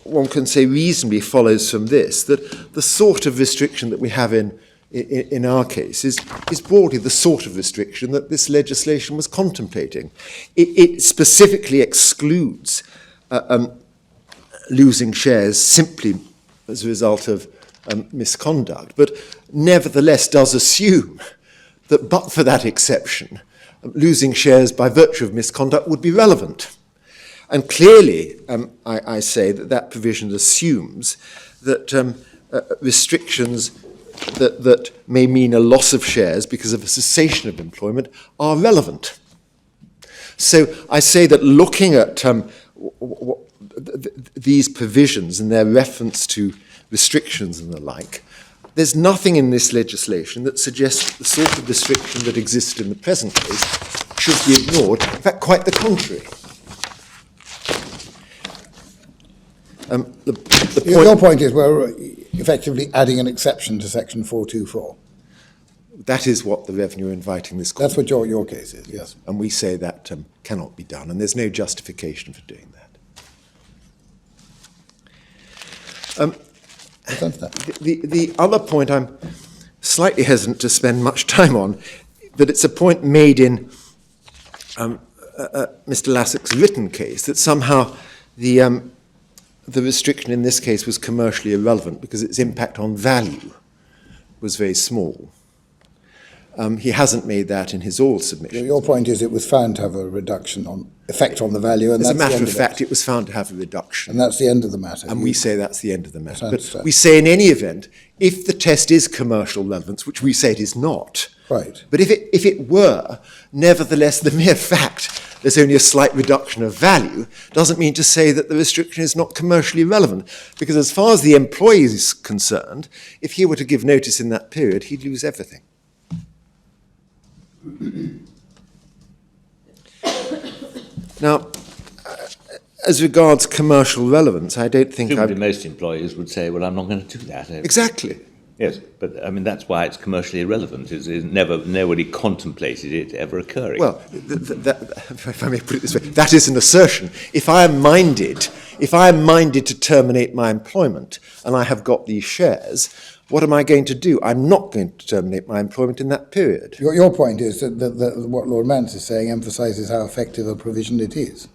one can say reasonably follows from this, that the sort of restriction that we have in our case is broadly the sort of restriction that this legislation was contemplating. It specifically excludes losing shares simply as a result of misconduct, but nevertheless does assume that but for that exception, losing shares by virtue of misconduct would be relevant. And clearly, I say that provision assumes that restrictions that may mean a loss of shares because of a cessation of employment are relevant. So I say that looking at these provisions and their reference to restrictions and the like, there's nothing in this legislation that suggests that the sort of restriction that exists in the present case should be ignored. In fact, quite the contrary. Your point is we're effectively adding an exception to section 424. That is what the revenue inviting this. That's what your case is, yes. And we say that cannot be done, and there's no justification for doing that. The other point I'm slightly hesitant to spend much time on, but it's a point made in Mr. Lassock's written case, that somehow the restriction in this case was commercially irrelevant because its impact on value was very small. He hasn't made that in his all submission. Your point is it was found to have a reduction on effect on the value, and As a that's the matter end of it. fact, it was found to have a reduction. And that's the end of the matter. And we say that's the end of the matter. I But understand. we say in any event, if the test is commercial relevance, which we say it is not, Right. but if it were, nevertheless, the mere fact there's only a slight reduction of value doesn't mean to say that the restriction is not commercially relevant. Because as far as the employee is concerned, if he were to give notice in that period, he'd lose everything. Now, as regards commercial relevance, I don't think Presumably most employers would say, well, I'm not going to do that. Exactly. Yes, but I mean, that's why it's commercially irrelevant. Nobody contemplated it ever occurring. Well, if I may put it this way, that is an assertion. If I am minded to terminate my employment and I have got these shares, what am I going to do? I'm not going to terminate my employment in that period. Your point is that what Lord Mance is saying emphasises how effective a provision it is.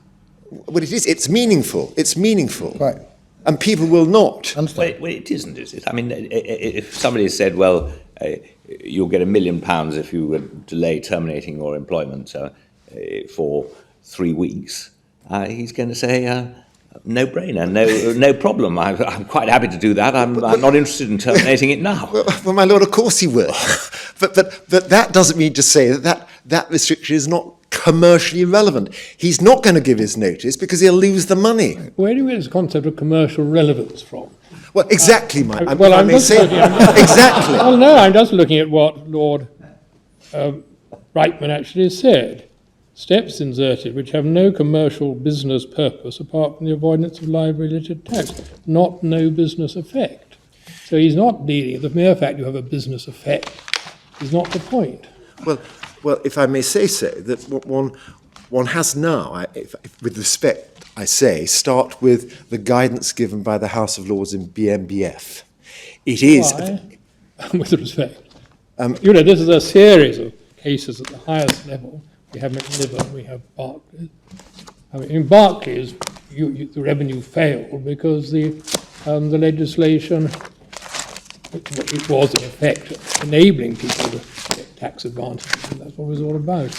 Well, it is. It's meaningful. It's meaningful. Right. And people will not. Understand? Well, it isn't, is it? I mean, if somebody said, well, you'll get £1 million if you delay terminating your employment for 3 weeks, he's going to say, no brainer, no problem. I'm quite happy to do that. I'm not interested in terminating it now. Well, my lord, of course he will. but that doesn't mean to say that restriction is not commercially relevant. He's not going to give his notice because he'll lose the money. Where do you get this concept of commercial relevance from? Well, exactly, I'm may just say. looking at- Exactly. Well, no, I'm just looking at what Lord Brightman actually said. Steps inserted which have no commercial business purpose apart from the avoidance of liability tax, not no business effect. So he's not dealing, the mere fact you have a business effect is not the point. Well, if I may say so, that what one has now, with respect, I say, start with the guidance given by the House of Lords in BMBF. It is. Why? With respect. This is a series of cases at the highest level. We have McNiven, we have Barclays. I mean, in Barclays, the revenue failed because the legislation, it was in effect enabling people to get tax advantages, and that's what it was all about.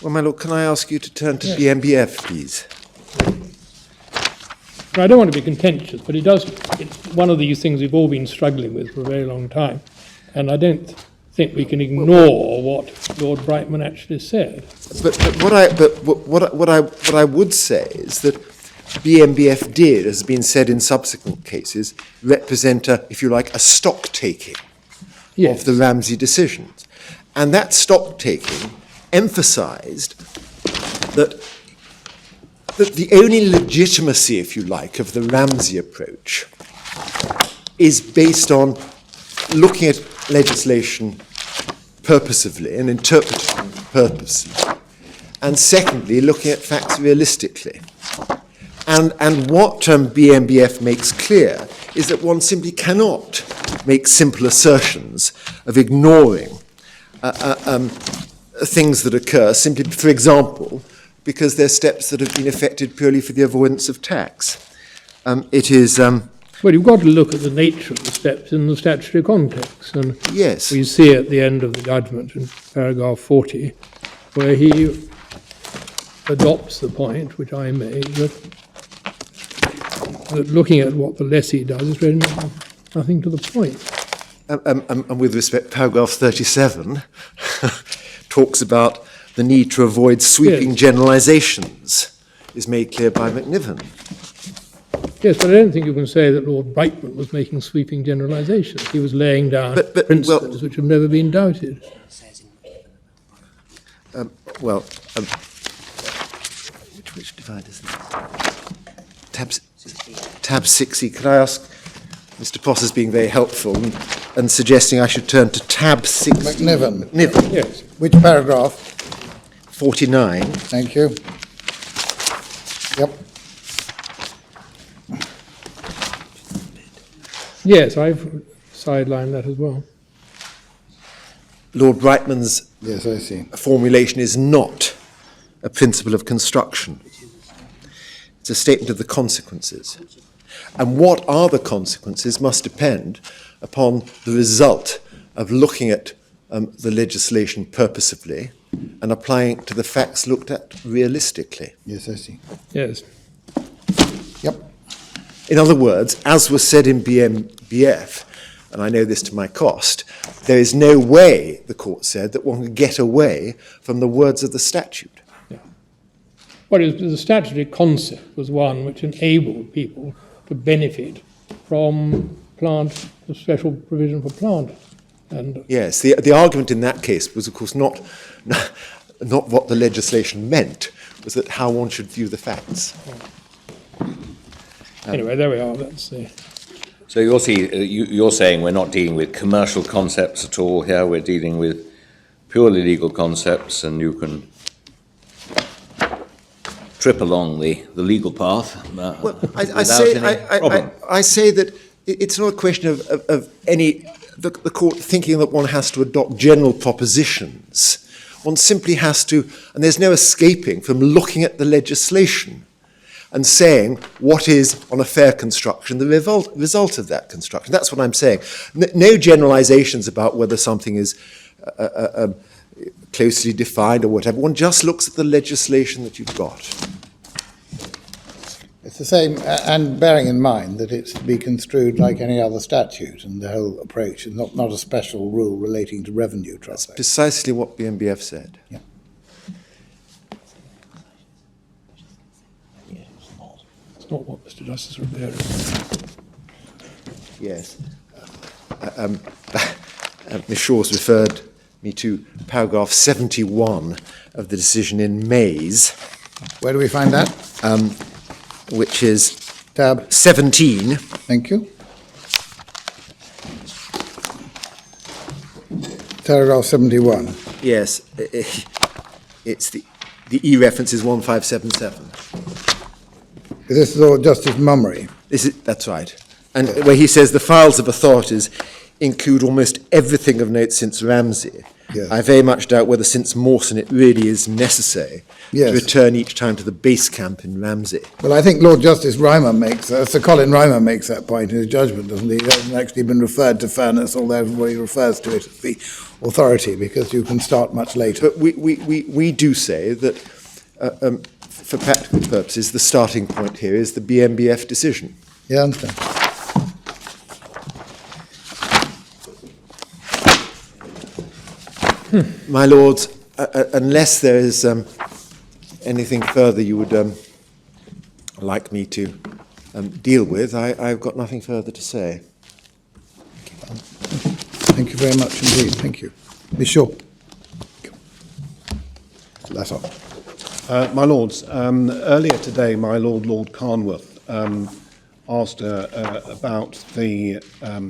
Well, my lord, can I ask you to turn to BMBF, please? I don't want to be contentious, but it's one of these things we've all been struggling with for a very long time, and I don't think we can ignore what Lord Brightman actually said. But what I would say is that BMBF did, as has been said in subsequent cases, represent if you like, a stock taking of the Ramsey decisions, and that stock taking emphasised that the only legitimacy, if you like, of the Ramsey approach is based on looking at legislation purposively and interpreting purposely, and secondly, looking at facts realistically. And what BMBF makes clear is that one simply cannot make simple assertions of ignoring things that occur simply, for example, because they're steps that have been effected purely for the avoidance of tax. It is... Well, you've got to look at the nature of the steps in the statutory context, and yes. we see at the end of the judgment in paragraph 40, where he adopts the point which I made, that looking at what the lessee does is really nothing to the point. And with respect, paragraph 37 talks about the need to avoid sweeping generalisations, is made clear by McNiven. Yes, but I don't think you can say that Lord Brightman was making sweeping generalisations. He was laying down principles which have never been doubted. Which divide is it? Tab 60. Could I ask, Mr. Prosser's being very helpful and suggesting I should turn to tab 60. McNiven. Yes. Which paragraph? 49. Thank you. Yep. Yes, I've sidelined that as well. Lord Brightman's Yes, I see. formulation is not a principle of construction. It's a statement of the consequences. And what are the consequences must depend upon the result of looking at the legislation purposively and applying it to the facts looked at realistically. Yes, I see. Yes. Yep. In other words, as was said in BMBF, and I know this to my cost, there is no way, the court said, that one can get away from the words of the statute. Yeah. Well, the statutory concept was one which enabled people to benefit from plant, the special provision for plant. And Yes, the argument in that case was, of course, not what the legislation meant, was that how one should view the facts. anyway, there we are. That's So you're saying we're not dealing with commercial concepts at all here, we're dealing with purely legal concepts, and you can trip along the legal path Well, without any problem. I say that it's not a question of any the court thinking that one has to adopt general propositions. One simply has to, and there's no escaping from looking at the legislation and saying what is, on a fair construction, the result of that construction. That's what I'm saying. No generalizations about whether something is closely defined or whatever. One just looks at the legislation that you've got. It's the same, and bearing in mind that it's to be construed like any other statute, and the whole approach is not a special rule relating to revenue traffic. Precisely what BMBF said. Yeah. it's not what Mr. Justice Rivera. Yes. Ms. Shaw's referred me to paragraph 71 of the decision in Mays, Where do we find that? which is Tab. 17. Thank you. Paragraph 71. Yes, it's the E reference is 1577. This is Lord Justice Mummery. That's right. And where he says the files of authorities include almost everything of note since Ramsey. Yes. I very much doubt whether since Mawson it really is necessary Yes. to return each time to the base camp in Ramsey. Well, I think Lord Justice Rymer Sir Colin Rymer makes that point in his judgment, doesn't he? He hasn't actually been referred to fairness, although everybody refers to it as the authority, because you can start much later. But we do say that for practical purposes, the starting point here is the BMBF decision. Yeah, I understand. My lords, unless there is anything further you would like me to deal with, I've got nothing further to say. Thank you very much indeed. Thank you. Be sure. That's all. My Lords, earlier today, my Lord Carnworth asked about the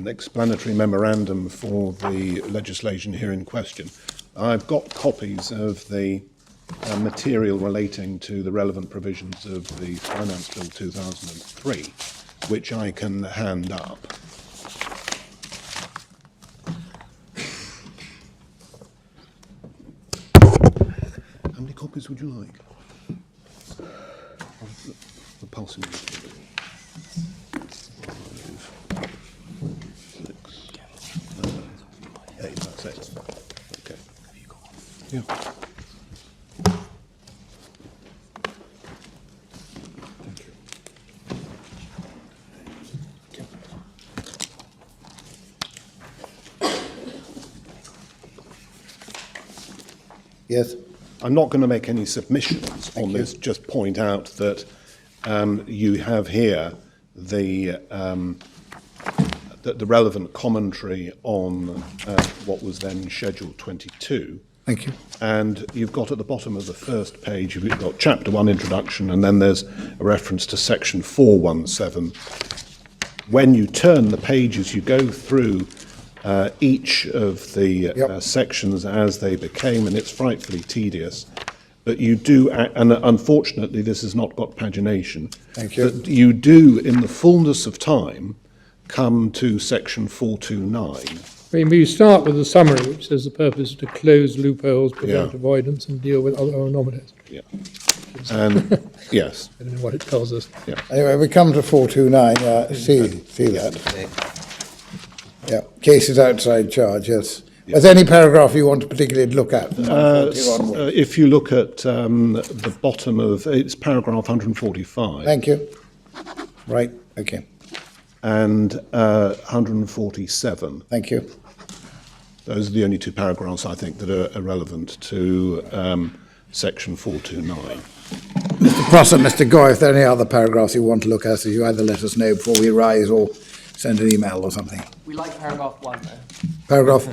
explanatory memorandum for the legislation here in question. I've got copies of the material relating to the relevant provisions of the Finance Bill 2003, which I can hand up. How many copies would you like? The pulsing. 5, 6, 8, that's it. Okay. Yeah. Thank you. Yes. I'm not going to make any submissions on this, just point out that you have here the relevant commentary on what was then Schedule 22. Thank you. And you've got at the bottom of the first page, you've got Chapter 1 introduction, and then there's a reference to Section 417. When you turn the pages, you go through each of the sections as they became, and it's frightfully tedious. But you do, and unfortunately this has not got pagination. Thank you. But you do, in the fullness of time, come to Section 429. You start with the summary, which says the purpose is to close loopholes, prevent Yeah. avoidance, and deal with other anomalies. Yeah. And, yes, I don't know what it tells us. yeah. Anyway, we come to 429. See that. Yeah, cases outside charge, yes. Is there any paragraph you want to particularly look at? From 140 onwards? If you look at the bottom of, it's paragraph 145. Thank you. Right, okay. And 147. Thank you. Those are the only two paragraphs, I think, that are relevant to section 429. Mr. Pross and Mr. Goy, if there are any other paragraphs you want to look at, you either let us know before we rise or send an email or something. We like paragraph 1, though. Paragraph,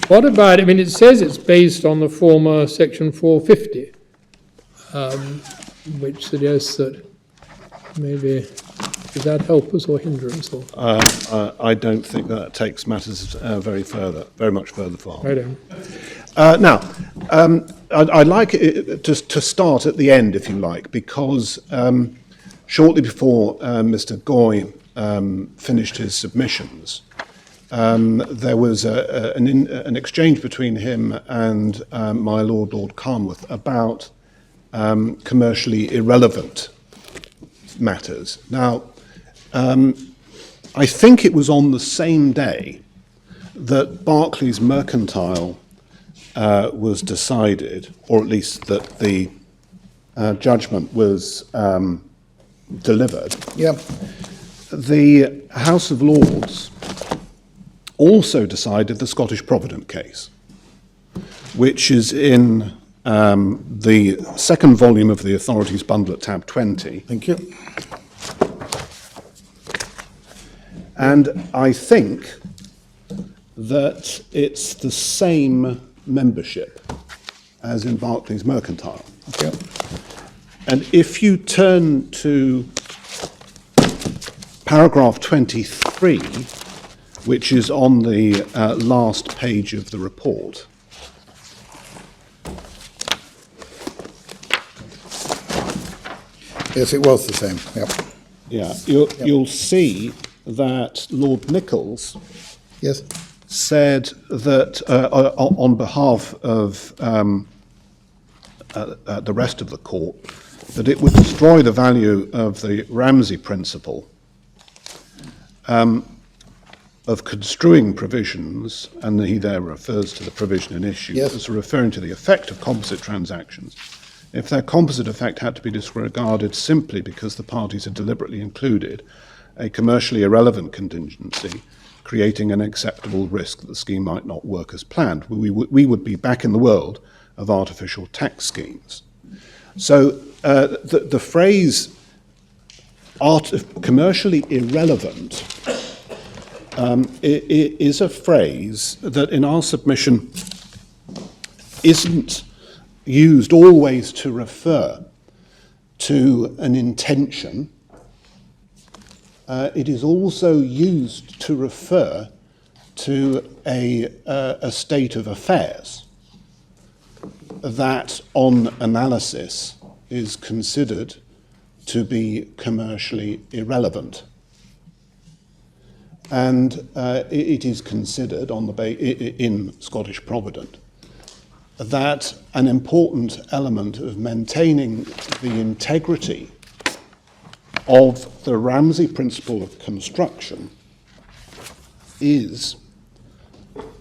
What about, I mean, it says it's based on the former section 450, which suggests that maybe, does that help us or hinder us? Or? I don't think that takes matters very much further forward. I don't. Now, I'd like it to start at the end, if you like, because shortly before Mr. Goy finished his submissions, there was an exchange between him and my Lord Carnwath about commercially irrelevant matters. Now, I think it was on the same day that Barclays Mercantile was decided, or at least that the judgment was delivered. yeah, The House of Lords also decided the Scottish Provident case, which is in the second volume of the Authorities Bundle at tab 20. thank you. And I think that it's the same membership as in Barclays Mercantile. Thank you. And if you turn to paragraph 23, which is on the last page of the report, Yes, it was the same, yep. yeah, you'll see that Lord Nichols Yes, said that on behalf of the rest of the court, that it would destroy the value of the Ramsay principle of construing provisions, and he there refers to the provision in issue, Yes. as referring to the effect of composite transactions. If their composite effect had to be disregarded simply because the parties had deliberately included a commercially irrelevant contingency, creating an acceptable risk that the scheme might not work as planned, we would be back in the world of artificial tax schemes. So the phrase commercially irrelevant is a phrase that in our submission isn't used always to refer to an intention. It is also used to refer to a state of affairs that, on analysis, is considered to be commercially irrelevant. And it is considered in Scottish Provident that an important element of maintaining the integrity of the Ramsay principle of construction is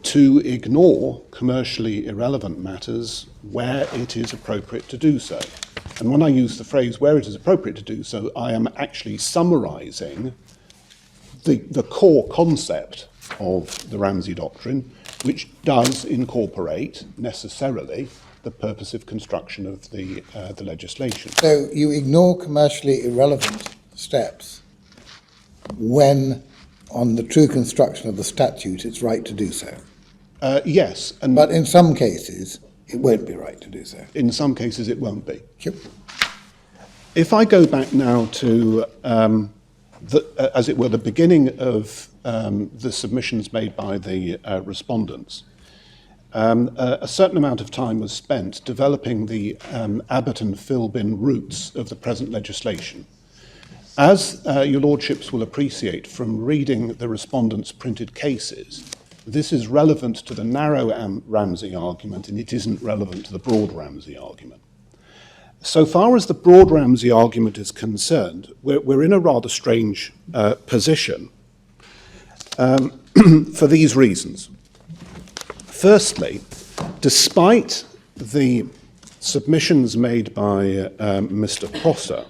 to ignore commercially irrelevant matters where it is appropriate to do so. And when I use the phrase where it is appropriate to do so, I am actually summarising the core concept of the Ramsay doctrine, which does incorporate necessarily the purposive construction of the legislation. so you ignore commercially irrelevant steps when, on the true construction of the statute, it's right to do so. Yes, and But in some cases, it won't be right to do so. in some cases it won't be. Yep. If I go back now to, as it were, the beginning of the submissions made by the respondents, a certain amount of time was spent developing the Abbott and Philbin roots of the present legislation. As your lordships will appreciate from reading the respondents' printed cases, this is relevant to the narrow Ramsay argument, and it isn't relevant to the broad Ramsay argument. So far as the broad Ramsay argument is concerned, we're in a rather strange position. for these reasons. Firstly, despite the submissions made by Mr. Prosser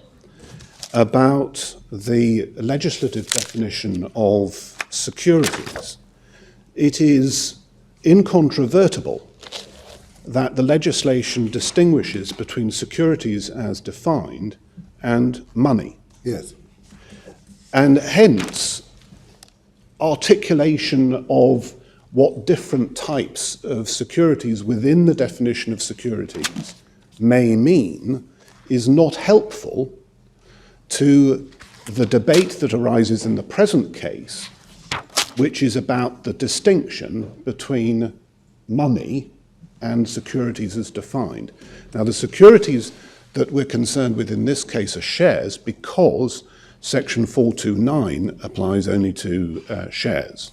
about the legislative definition of securities, it is incontrovertible that the legislation distinguishes between securities as defined and money. Yes. And hence, articulation of what different types of securities within the definition of securities may mean is not helpful to the debate that arises in the present case, which is about the distinction between money and securities as defined. Now, the securities that we're concerned with in this case are shares, because Section 429 applies only to shares.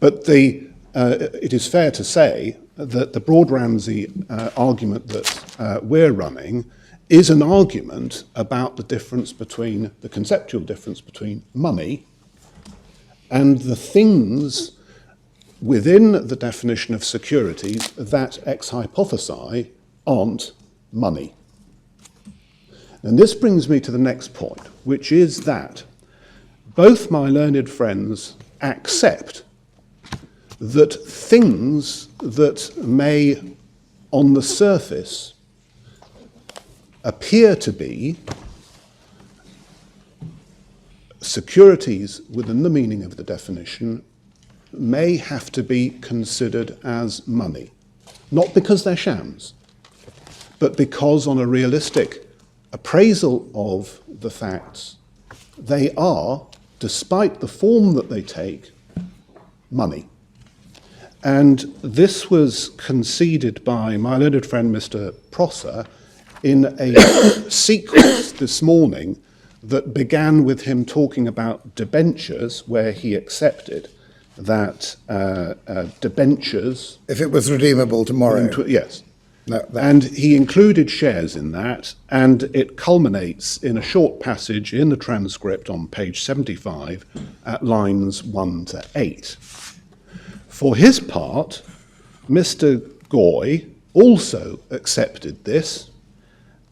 But it is fair to say that the Broad-Ramsey argument that we're running is an argument about the difference between, the conceptual difference between money and the things within the definition of securities that ex hypothesi aren't money. And this brings me to the next point, which is that both my learned friends accept that things that may, on the surface, appear to be securities within the meaning of the definition may have to be considered as money. Not because they're shams, but because on a realistic appraisal of the facts, they are, despite the form that they take, money. And this was conceded by my learned friend Mr. Prosser in a sequence this morning that began with him talking about debentures, where he accepted that debentures... If it was redeemable tomorrow. Yes. And he included shares in that, and it culminates in a short passage in the transcript on page 75 at lines 1 to 8. For his part, Mr. Goy also accepted this,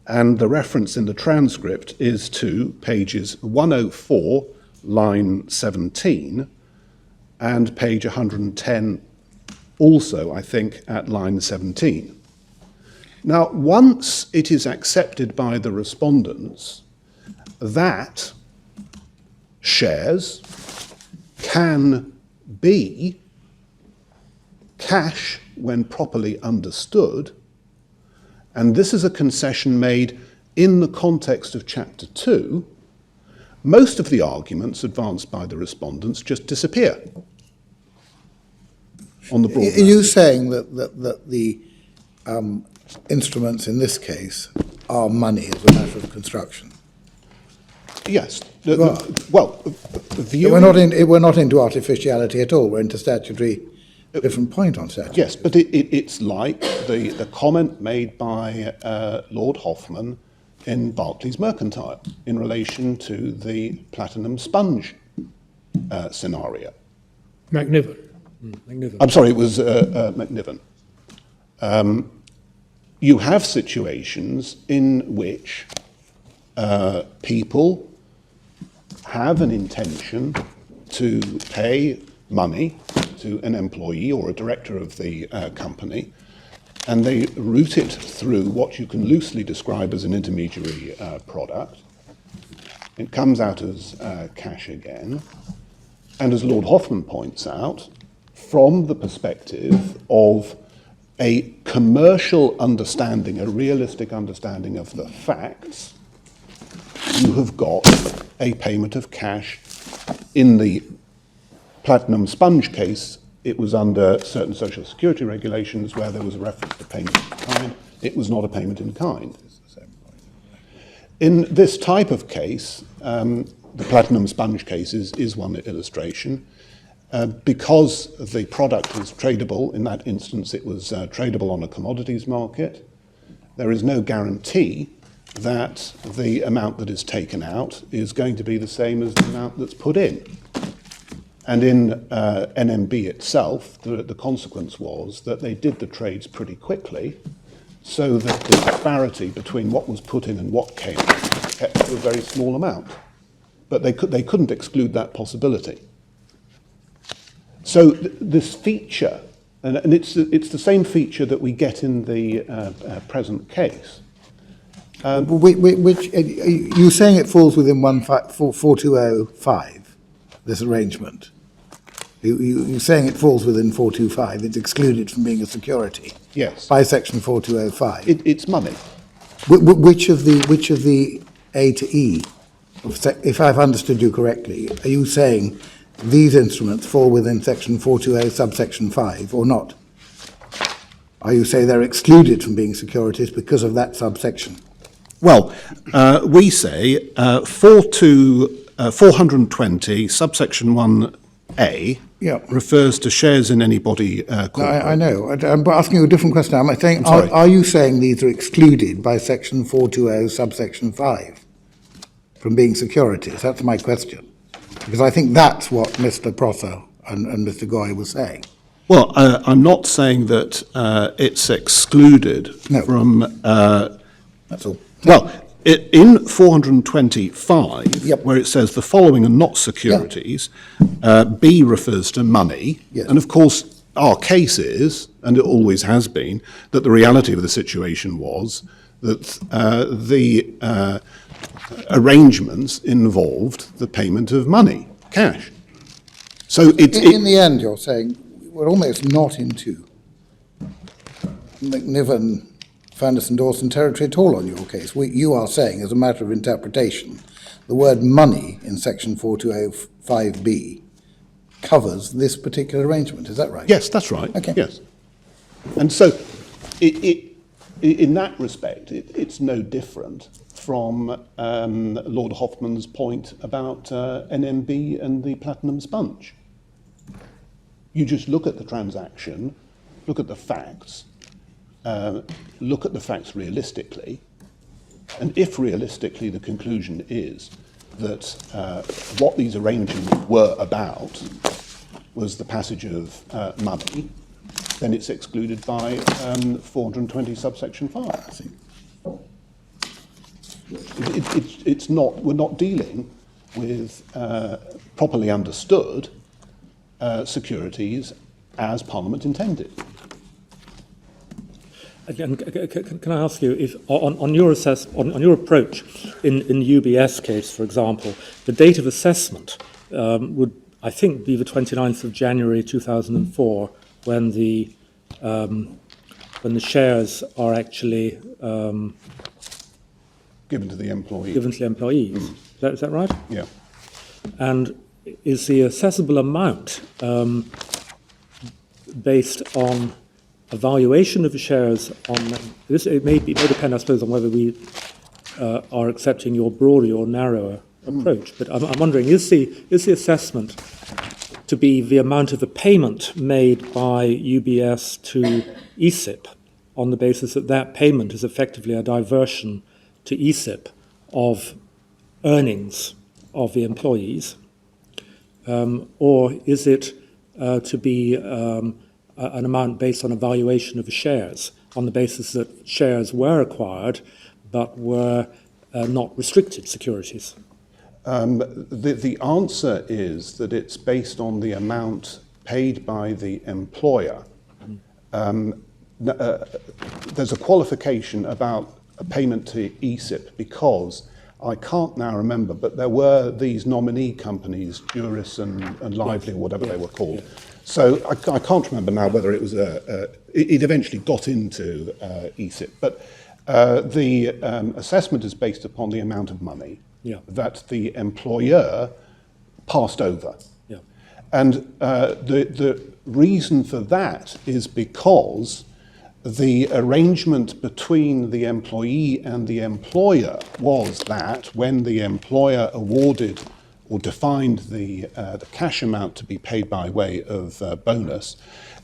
and the reference in the transcript is to pages 104, line 17, and page 110, also, I think, at line 17. Now, once it is accepted by the respondents that shares can be cash when properly understood, and this is a concession made in the context of Chapter 2, most of the arguments advanced by the respondents just disappear on the broad. Are you saying that the instruments in this case are money as a matter of construction? Yes. Well, we're not into artificiality at all. We're into statutory, different point on statutory. Yes, but it's like the comment made by Lord Hoffman in Barclays Mercantile in relation to the platinum sponge scenario. McNiven. I'm sorry, it was McNiven. You have situations in which people have an intention to pay money to an employee or a director of the company, and they route it through what you can loosely describe as an intermediary product. It comes out as cash again, and as Lord Hoffman points out, from the perspective of a commercial understanding, a realistic understanding of the facts, you have got a payment of cash. In the platinum sponge case, it was under certain social security regulations where there was a reference to payment in kind. It was not a payment in kind. In this type of case, the platinum sponge case is one illustration. Because the product is tradable, in that instance it was tradable on a commodities market, there is no guarantee that the amount that is taken out is going to be the same as the amount that's put in. And in NMB itself, the consequence was that they did the trades pretty quickly, so that the disparity between what was put in and what came out was kept to a very small amount. But they couldn't exclude that possibility. So this feature, and it's the same feature that we get in the present case. Which you're saying it falls within 4205, this arrangement? You're saying it falls within 425, it's excluded from being a security? Yes. By section 4205? It's money. Which of the A to E, if I've understood you correctly, are you saying these instruments fall within section 420 subsection 5 or not? Are you saying they're excluded from being securities because of that subsection? Well, we say 420 subsection 1A refers to shares in any body corporate. I know. I'm asking you a different question. Am I saying, are you saying these are excluded by section 420 subsection 5 from being securities? That's my question. Because I think that's what Mr. Prosser and Mr. Goy were saying. Well, I'm not saying that it's excluded from... That's all. Well, in 425, where it says the following are not securities, B refers to money. Yes. And of course, our case is, and it always has been, that the reality of the situation was that the arrangements involved the payment of money, cash. So in the end, you're saying we're almost not into McNiven, Furness and Dawson territory at all on your case. You are saying, as a matter of interpretation, the word money in section 4205B covers this particular arrangement. Is that right? Yes, that's right. Okay. Yes. And so, in that respect, it's no different from Lord Hoffman's point about NMB and the platinum sponge. You just look at the transaction, look at the facts, look at the facts realistically, and if realistically the conclusion is that what these arrangements were about was the passage of money, then it's excluded by 420 subsection 5. It's not, we're not dealing with properly understood securities as Parliament intended. Again, can I ask you, if on your approach in the UBS case, for example, the date of assessment would, I think, be the 29th of January 2004, when the shares are actually given to the employee. Given to the employees. Is that right? Yeah. And is the assessable amount based on a valuation of the shares on this? It may depend, I suppose, on whether we are accepting your broader or narrower approach. But I'm wondering, is the assessment to be the amount of the payment made by UBS to ESIP on the basis that that payment is effectively a diversion to ESIP of earnings of the employees, or is it to be an amount based on a valuation of the shares on the basis that shares were acquired but were not restricted securities? The answer is that it's based on the amount paid by the employer. There's a qualification about a payment to ESIP because I can't now remember, but there were these nominee companies, Juris and Lively, or whatever they were called. So I can't remember now whether it was it eventually got into ESIP, but the assessment is based upon the amount of money that the employer passed over. Yeah. And the reason for that is because the arrangement between the employee and the employer was that when the employer awarded or defined the cash amount to be paid by way of bonus,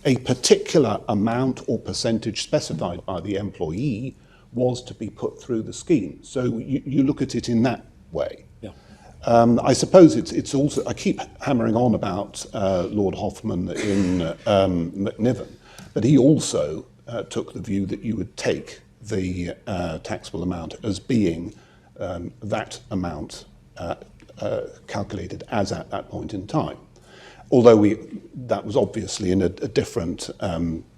a particular amount or percentage specified by the employee was to be put through the scheme. So you look at it in that way. Yeah. I suppose it's also, I keep hammering on about Lord Hoffman in McNiven, but he also took the view that you would take the taxable amount as being that amount calculated as at that point in time. Although that was obviously in a different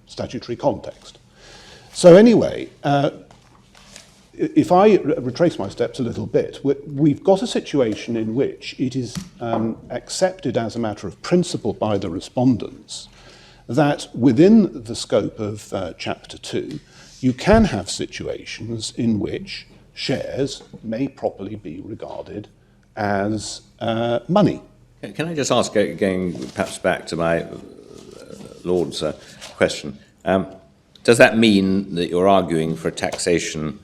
statutory context. So anyway, if I retrace my steps a little bit, we've got a situation in which it is accepted as a matter of principle by the respondents that within the scope of Chapter 2, you can have situations in which shares may properly be regarded as money. Can I just ask, going perhaps back to my Lord's question, does that mean that you're arguing for a taxation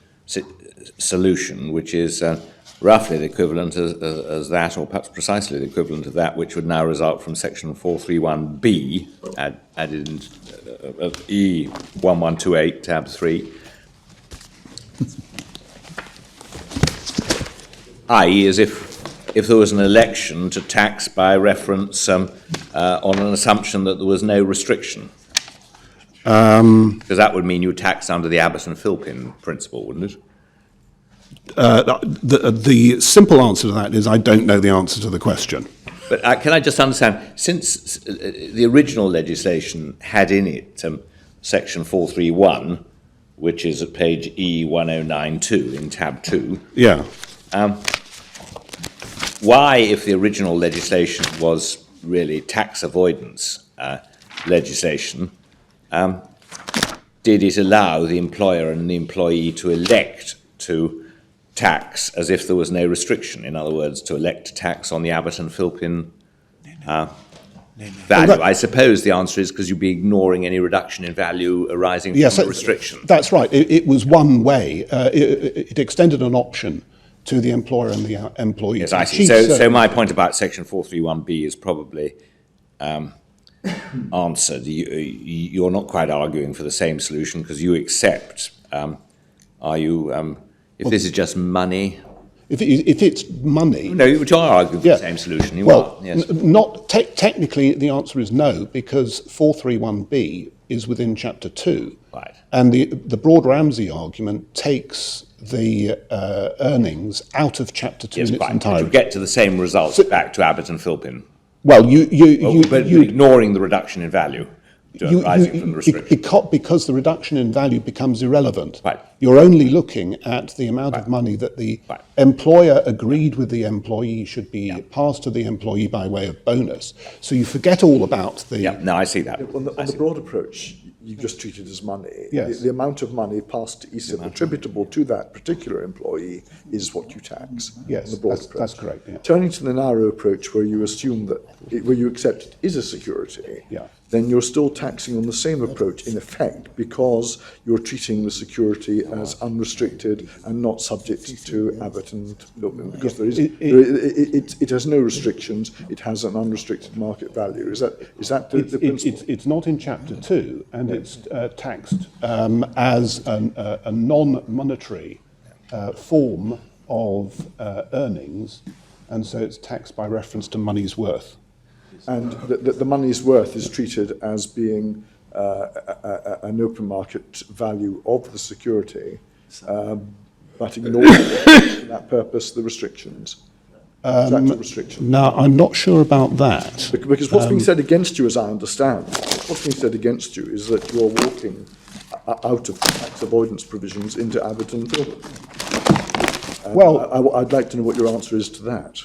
solution which is roughly the equivalent as that, or perhaps precisely the equivalent of that, which would now result from Section 431B, added in E1128, tab 3, i.e. as if there was an election to tax by reference on an assumption that there was no restriction? Because that would mean you tax under the Abbott and Philpin principle, wouldn't it? The simple answer to that is I don't know the answer to the question. But can I just understand, since the original legislation had in it Section 431, which is at page E1092 in tab 2, Yeah. why, if the original legislation was really tax avoidance legislation, did it allow the employer and the employee to elect to tax as if there was no restriction? In other words, to elect to tax on the Abbott and Philpin value? I suppose the answer is because you'd be ignoring any reduction in value arising from the restriction. That's right. It was one way. It extended an option to the employer and the employee. Yes, I see. So my point about Section 431B is probably answered. You're not quite arguing for the same solution because you accept, are you, if this is just money? If it's money... No, you are arguing for the same solution. You are, yes. Not technically, the answer is no, because 431B is within Chapter 2. Right. And the Broad-Ramsey argument takes the earnings out of Chapter 2 in its entirety. You get to the same results back to Abbott and Philpin. Well, but ignoring the reduction in value arising from the restriction. Because the reduction in value becomes irrelevant. Right. You're only looking at the amount of money that the employer agreed with the employee should be passed to the employee by way of bonus. So you forget all about the... Yeah, no, I see that. On the broad approach, you just treat it as money. Yes. The amount of money passed to ESIP attributable to that particular employee is what you tax. Yes, on the broad approach. that's correct. Yeah. Turning to the narrow approach, where you assume that, where you accept it is a security, then you're still taxing on the same approach in effect, because you're treating the security as unrestricted and not subject to Abbott and Philpin, because it has no restrictions. It has an unrestricted market value. Is that the principle? It's not in Chapter 2, and it's taxed as a non-monetary form of earnings, and so it's taxed by reference to money's worth. And the money's worth is treated as being an open market value of the security, but ignoring for that purpose the restrictions. Contractual restrictions. Now, I'm not sure about that. Because what's being said against you, as I understand, what's being said against you is that you're walking out of tax avoidance provisions into Abbott and Philpin. Well, I'd like to know what your answer is to that.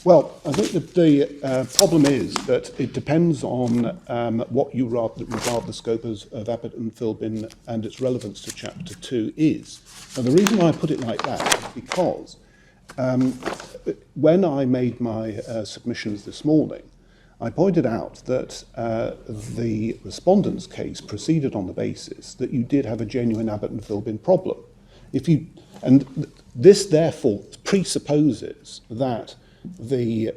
Well, I think that the problem is that it depends on what you regard the scope of Abbott and Philpin and its relevance to Chapter 2 is. And the reason why I put it like that is because when I made my submissions this morning, I pointed out that the respondent's case proceeded on the basis that you did have a genuine Abbott and Philpin problem. And this therefore presupposes that the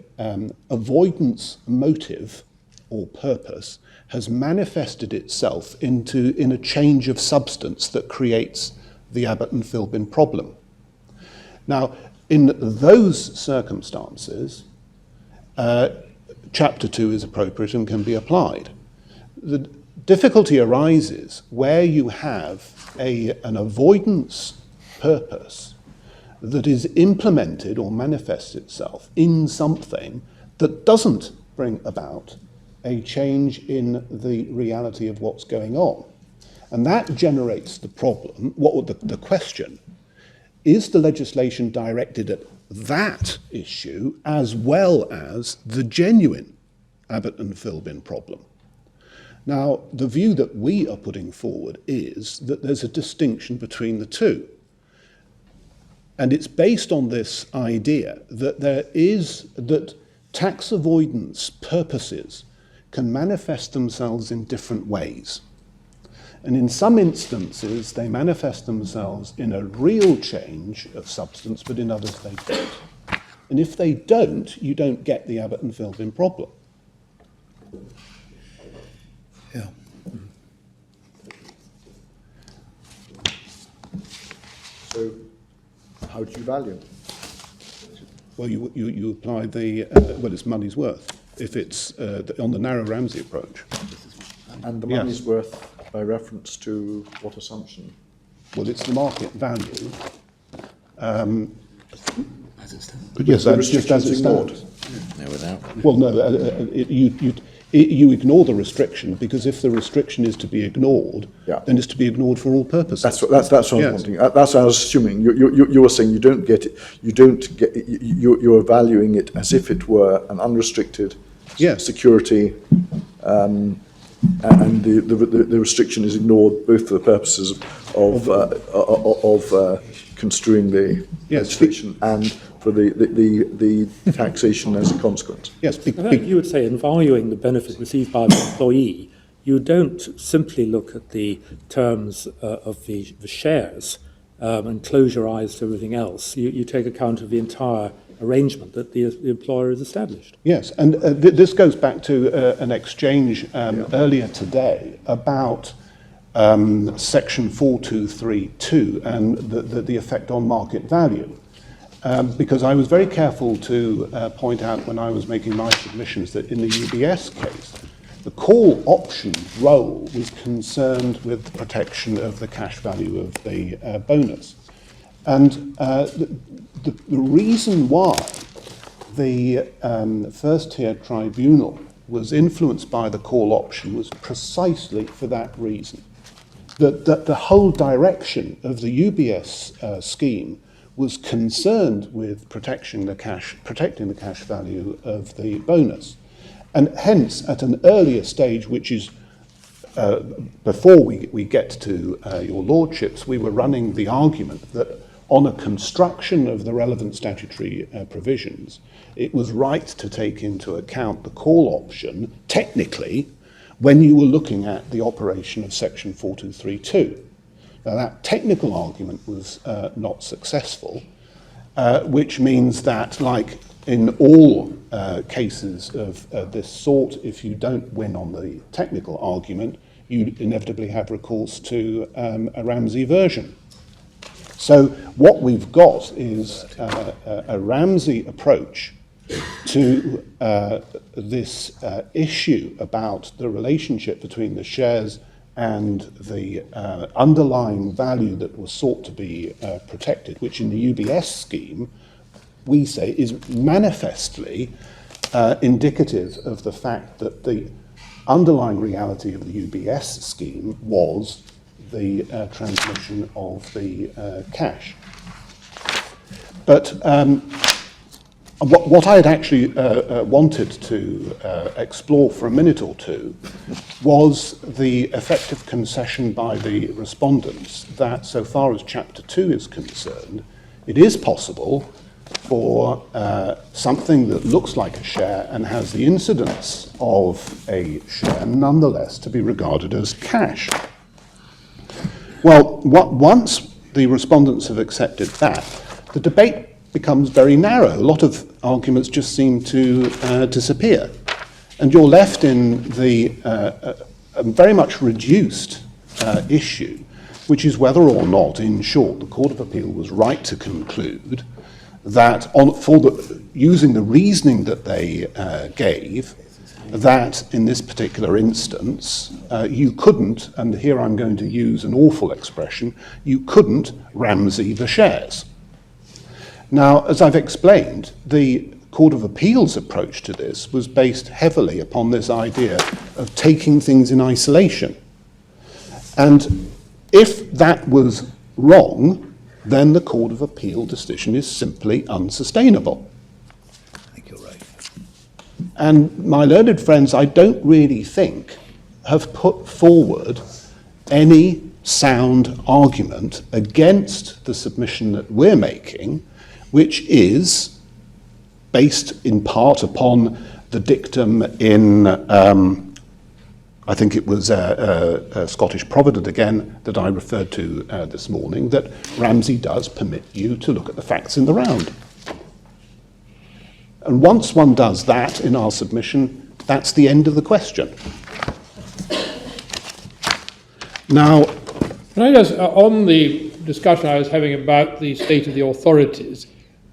avoidance motive or purpose has manifested itself in a change of substance that creates the Abbott and Philpin problem. Now, in those circumstances, Chapter 2 is appropriate and can be applied. The difficulty arises where you have an avoidance purpose that is implemented or manifests itself in something that doesn't bring about a change in the reality of what's going on. And that generates the problem, the question, is the legislation directed at that issue as well as the genuine Abbott and Philbin problem? Now, the view that we are putting forward is that there's a distinction between the two. And it's based on this idea that that tax avoidance purposes can manifest themselves in different ways. And in some instances, they manifest themselves in a real change of substance, but in others they don't. And if they don't, you don't get the Abbott and Philbin problem. Yeah. So, how do you value? Well, you apply well, it's money's worth, if it's on the narrow Ramsey approach. And the money's worth by reference to what assumption? Well, it's the market value. As it stands. Yes, that's just as it ignored. stands. No, without. Well, no, you ignore the restriction, because if the restriction is to be ignored, Yeah. then it's to be ignored for all purposes. That's what I was Yes. wanting. That's what I was assuming. You were saying you don't get it. You're valuing it as if it were an unrestricted Yes. security, and the restriction is ignored both for the purposes of construing the Yes. legislation and for the taxation as a consequence. Yes, I think you would say in valuing the benefit received by the employee, you don't simply look at the terms of the shares and close your eyes to everything else. You take account of the entire arrangement that the employer has established. yes, and this goes back to an exchange earlier today about Section 4232 and the effect on market value. Because I was very careful to point out when I was making my submissions that in the UBS case, the call option role was concerned with the protection of the cash value of the bonus. And the reason why the first-tier tribunal was influenced by the call option was precisely for that reason. That the whole direction of the UBS scheme was concerned with protecting the cash value of the bonus. And hence, at an earlier stage, which is before we get to your lordships, we were running the argument that on a construction of the relevant statutory provisions, it was right to take into account the call option, technically, when you were looking at the operation of Section 4232. Now, that technical argument was not successful, which means that, like in all cases of this sort, if you don't win on the technical argument, you inevitably have recourse to a Ramsey version. So what we've got is a Ramsey approach to this issue about the relationship between the shares and the underlying value that was sought to be protected, which in the UBS scheme, we say is manifestly indicative of the fact that the underlying reality of the UBS scheme was the transmission of the cash. But what I had actually wanted to explore for a minute or two was the effective concession by the respondents that, so far as Chapter 2 is concerned, it is possible for something that looks like a share and has the incidence of a share nonetheless to be regarded as cash. Well, once the respondents have accepted that, the debate becomes very narrow. A lot of arguments just seem to disappear. And you're left in the very much reduced issue, which is whether or not, in short, the Court of Appeal was right to conclude that using the reasoning that they gave, that in this particular instance, you couldn't, and here I'm going to use an awful expression, you couldn't Ramsey the shares. Now, as I've explained, the Court of Appeal's approach to this was based heavily upon this idea of taking things in isolation. And if that was wrong, then the Court of Appeal decision is simply unsustainable. I think you're right. And my learned friends, I don't really think, have put forward any sound argument against the submission that we're making, which is based in part upon the dictum in, I think it was Scottish Provident again that I referred to this morning, that Ramsey does permit you to look at the facts in the round. And once one does that in our submission, that's the end of the question. Now, can I just, on the discussion I was having about the state of the authorities,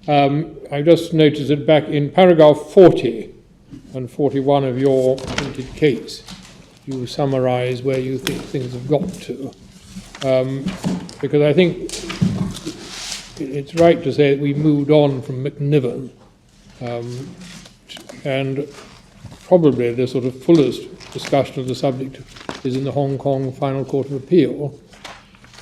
I just noticed that back in paragraph 40 and 41 of your printed case, you summarise where you think things have got to. Because I think it's right to say that we moved on from McNiven, and probably the sort of fullest discussion of the subject is in the Hong Kong Final Court of Appeal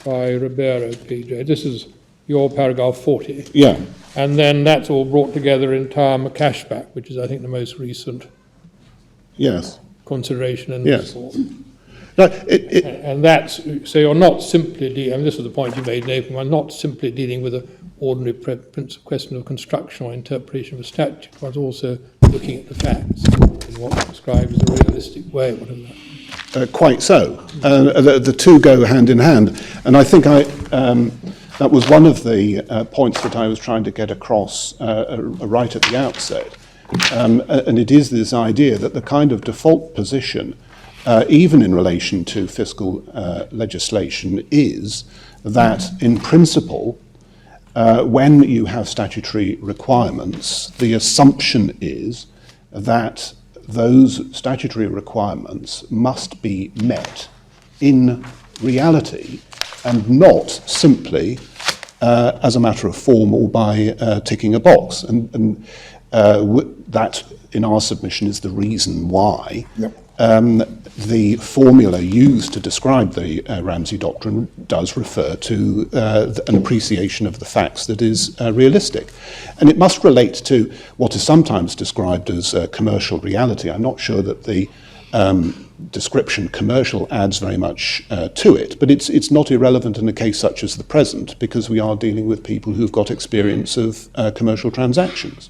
by Ribeiro, PJ. This is your paragraph 40. yeah. And then that's all brought together in Time Cashback, which is, I think, the most recent Yes. consideration in Yes. this court. No, And that's, so you're not simply dealing, and this is the point you made in April, I'm not simply dealing with an ordinary question of construction or interpretation of a statute, but also looking at the facts in what's described as a realistic way, whatever that. Quite so. The two go hand in hand. And I think that was one of the points that I was trying to get across right at the outset. And it is this idea that the kind of default position, even in relation to fiscal legislation, is that in principle, when you have statutory requirements, the assumption is that those statutory requirements must be met in reality and not simply as a matter of form or by ticking a box. And that, in our submission, is the reason why the formula used to describe the Ramsey Doctrine does refer to an appreciation of the facts that is realistic. And it must relate to what is sometimes described as commercial reality. I'm not sure that the description commercial adds very much to it, but it's not irrelevant in a case such as the present, because we are dealing with people who've got experience of commercial transactions.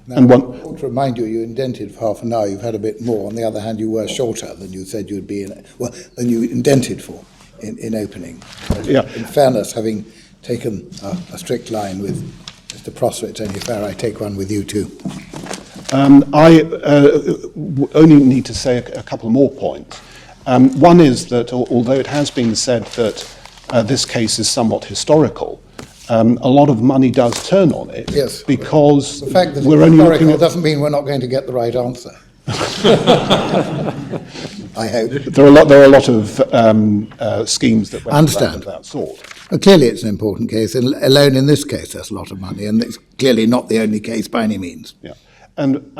Now, I want to remind you, you indented for half an hour. You've had a bit more. On the other hand, you were shorter than you said you'd be, than you indented for in opening. Yeah. In fairness, having taken a strict line with Mr. Prosser, it's only fair I take one with you too. I only need to say a couple more points. One is that although it has been said that this case is somewhat historical, a lot of money does turn on it. Yes. Because The fact that we're it's only looking historical at... doesn't mean we're not going to get the right answer. I hope. There are a lot of schemes that went Understand. of that sort. Well, clearly it's an important case, and alone in this case there's a lot of money, and it's clearly not the only case by any means. Yeah. And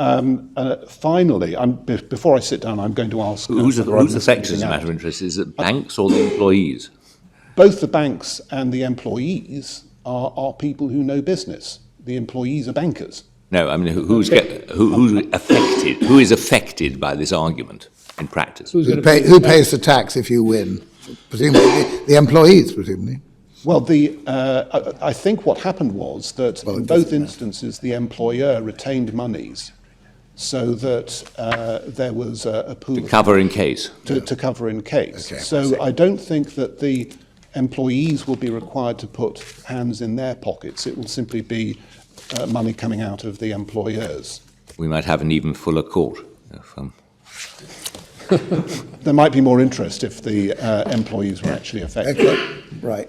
finally, before I sit down, I'm going to ask... Who's affected as a matter of interest? Is it banks or the employees? Both the banks and the employees are people who know business. The employees are bankers. No, I mean, who's affected? Who is affected by this argument in practice? Who pays the tax if you win? Presumably the employees, presumably. Well, I think what happened was that in both instances the employer retained monies so that there was a pool... To cover in case. To cover in case. Okay. So I don't think that the employees will be required to put hands in their pockets. It will simply be money coming out of the employers. We might have an even fuller court. There might be more interest if the employees were actually affected. Okay, right.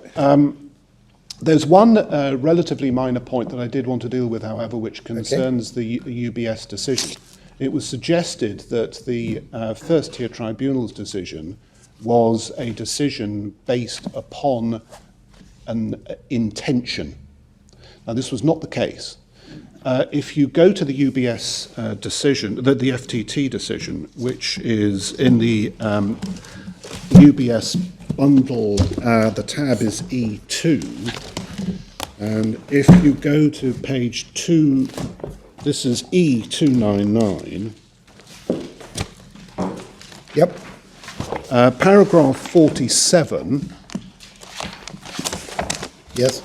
There's one relatively minor point that I did want to deal with, however, which concerns the UBS decision. It was suggested that the first-tier tribunal's decision was a decision based upon an intention. Now, this was not the case. If you go to the UBS decision, the FTT decision, which is in the UBS bundle, the tab is E2, and if you go to page 2, this is E299. Yep. Paragraph 47. Yes.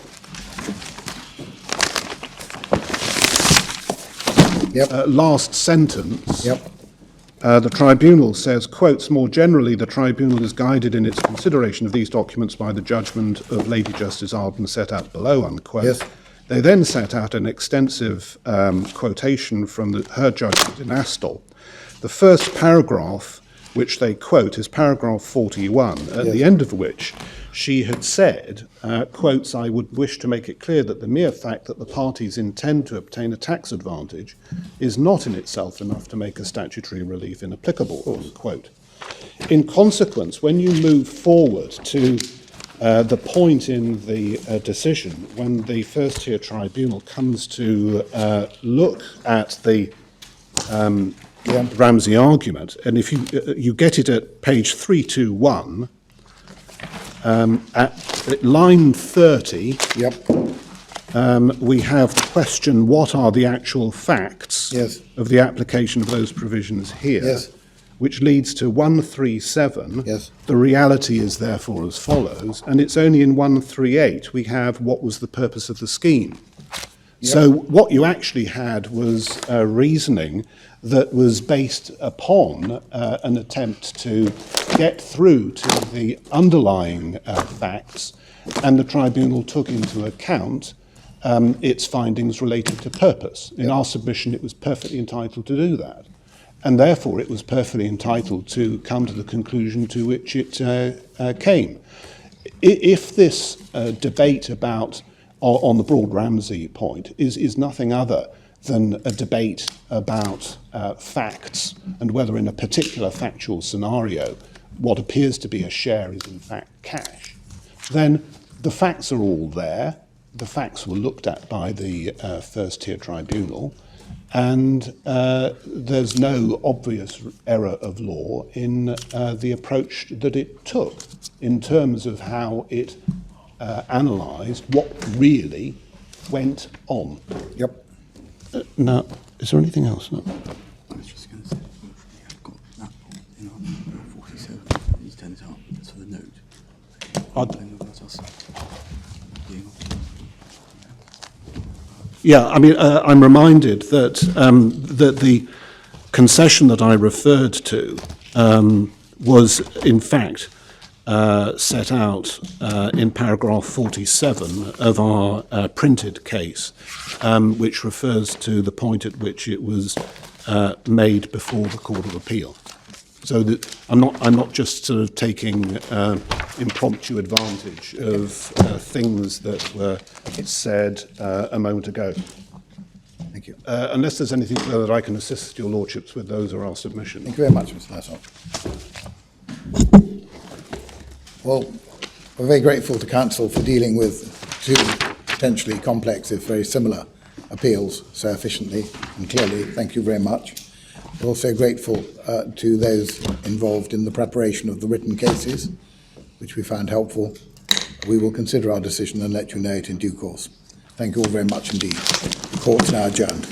Yep. Last sentence. Yep. The tribunal says, quotes, more generally, the tribunal is guided in its consideration of these documents by the judgment of Lady Justice Arden set out below, unquote. Yes. They then set out an extensive quotation from her judgment in Astell. The first paragraph, which they quote, is paragraph 41, at the end of which she had said, quotes, I would wish to make it clear that the mere fact that the parties intend to obtain a tax advantage is not in itself enough to make a statutory relief inapplicable, unquote. In consequence, when you move forward to the point in the decision when the first-tier tribunal comes to look at the Ramsey argument, and if you get it at page 321, at line 30, we have the question, what are the actual facts of the application of those provisions here? Which leads to 137. The reality is therefore as follows, and it's only in 138 we have what was the purpose of the scheme. So what you actually had was reasoning that was based upon an attempt to get through to the underlying facts, and the tribunal took into account its findings related to purpose. In our submission, it was perfectly entitled to do that, and therefore it was perfectly entitled to come to the conclusion to which it came. If this debate about on the broad Ramsey point is nothing other than a debate about facts and whether in a particular factual scenario what appears to be a share is in fact cash, then the facts are all there. The facts were looked at by the first-tier tribunal, and there's no obvious error of law in the approach that it took in terms of how it analysed what really went on. Now, is there anything else? No. I was just going to say, we have got that in our 47. He's turned it up. That's for the note. Yeah, I mean, I'm reminded that that the concession that I referred to was, in fact, set out in paragraph 47 of our printed case, which refers to the point at which it was made before the Court of Appeal. So that I'm not just sort of taking impromptu advantage of things that were said a moment ago. Thank you. Unless there's anything further that I can assist your lordships with, those are our submissions. Thank you very much, Mr. Lassock. Well, we're very grateful to Council for dealing with two potentially complex, if very similar, appeals so efficiently and clearly. Thank you very much. We're also grateful to those involved in the preparation of the written cases, which we found helpful. We will consider our decision and let you know it in due course. Thank you all very much indeed. The court's now adjourned.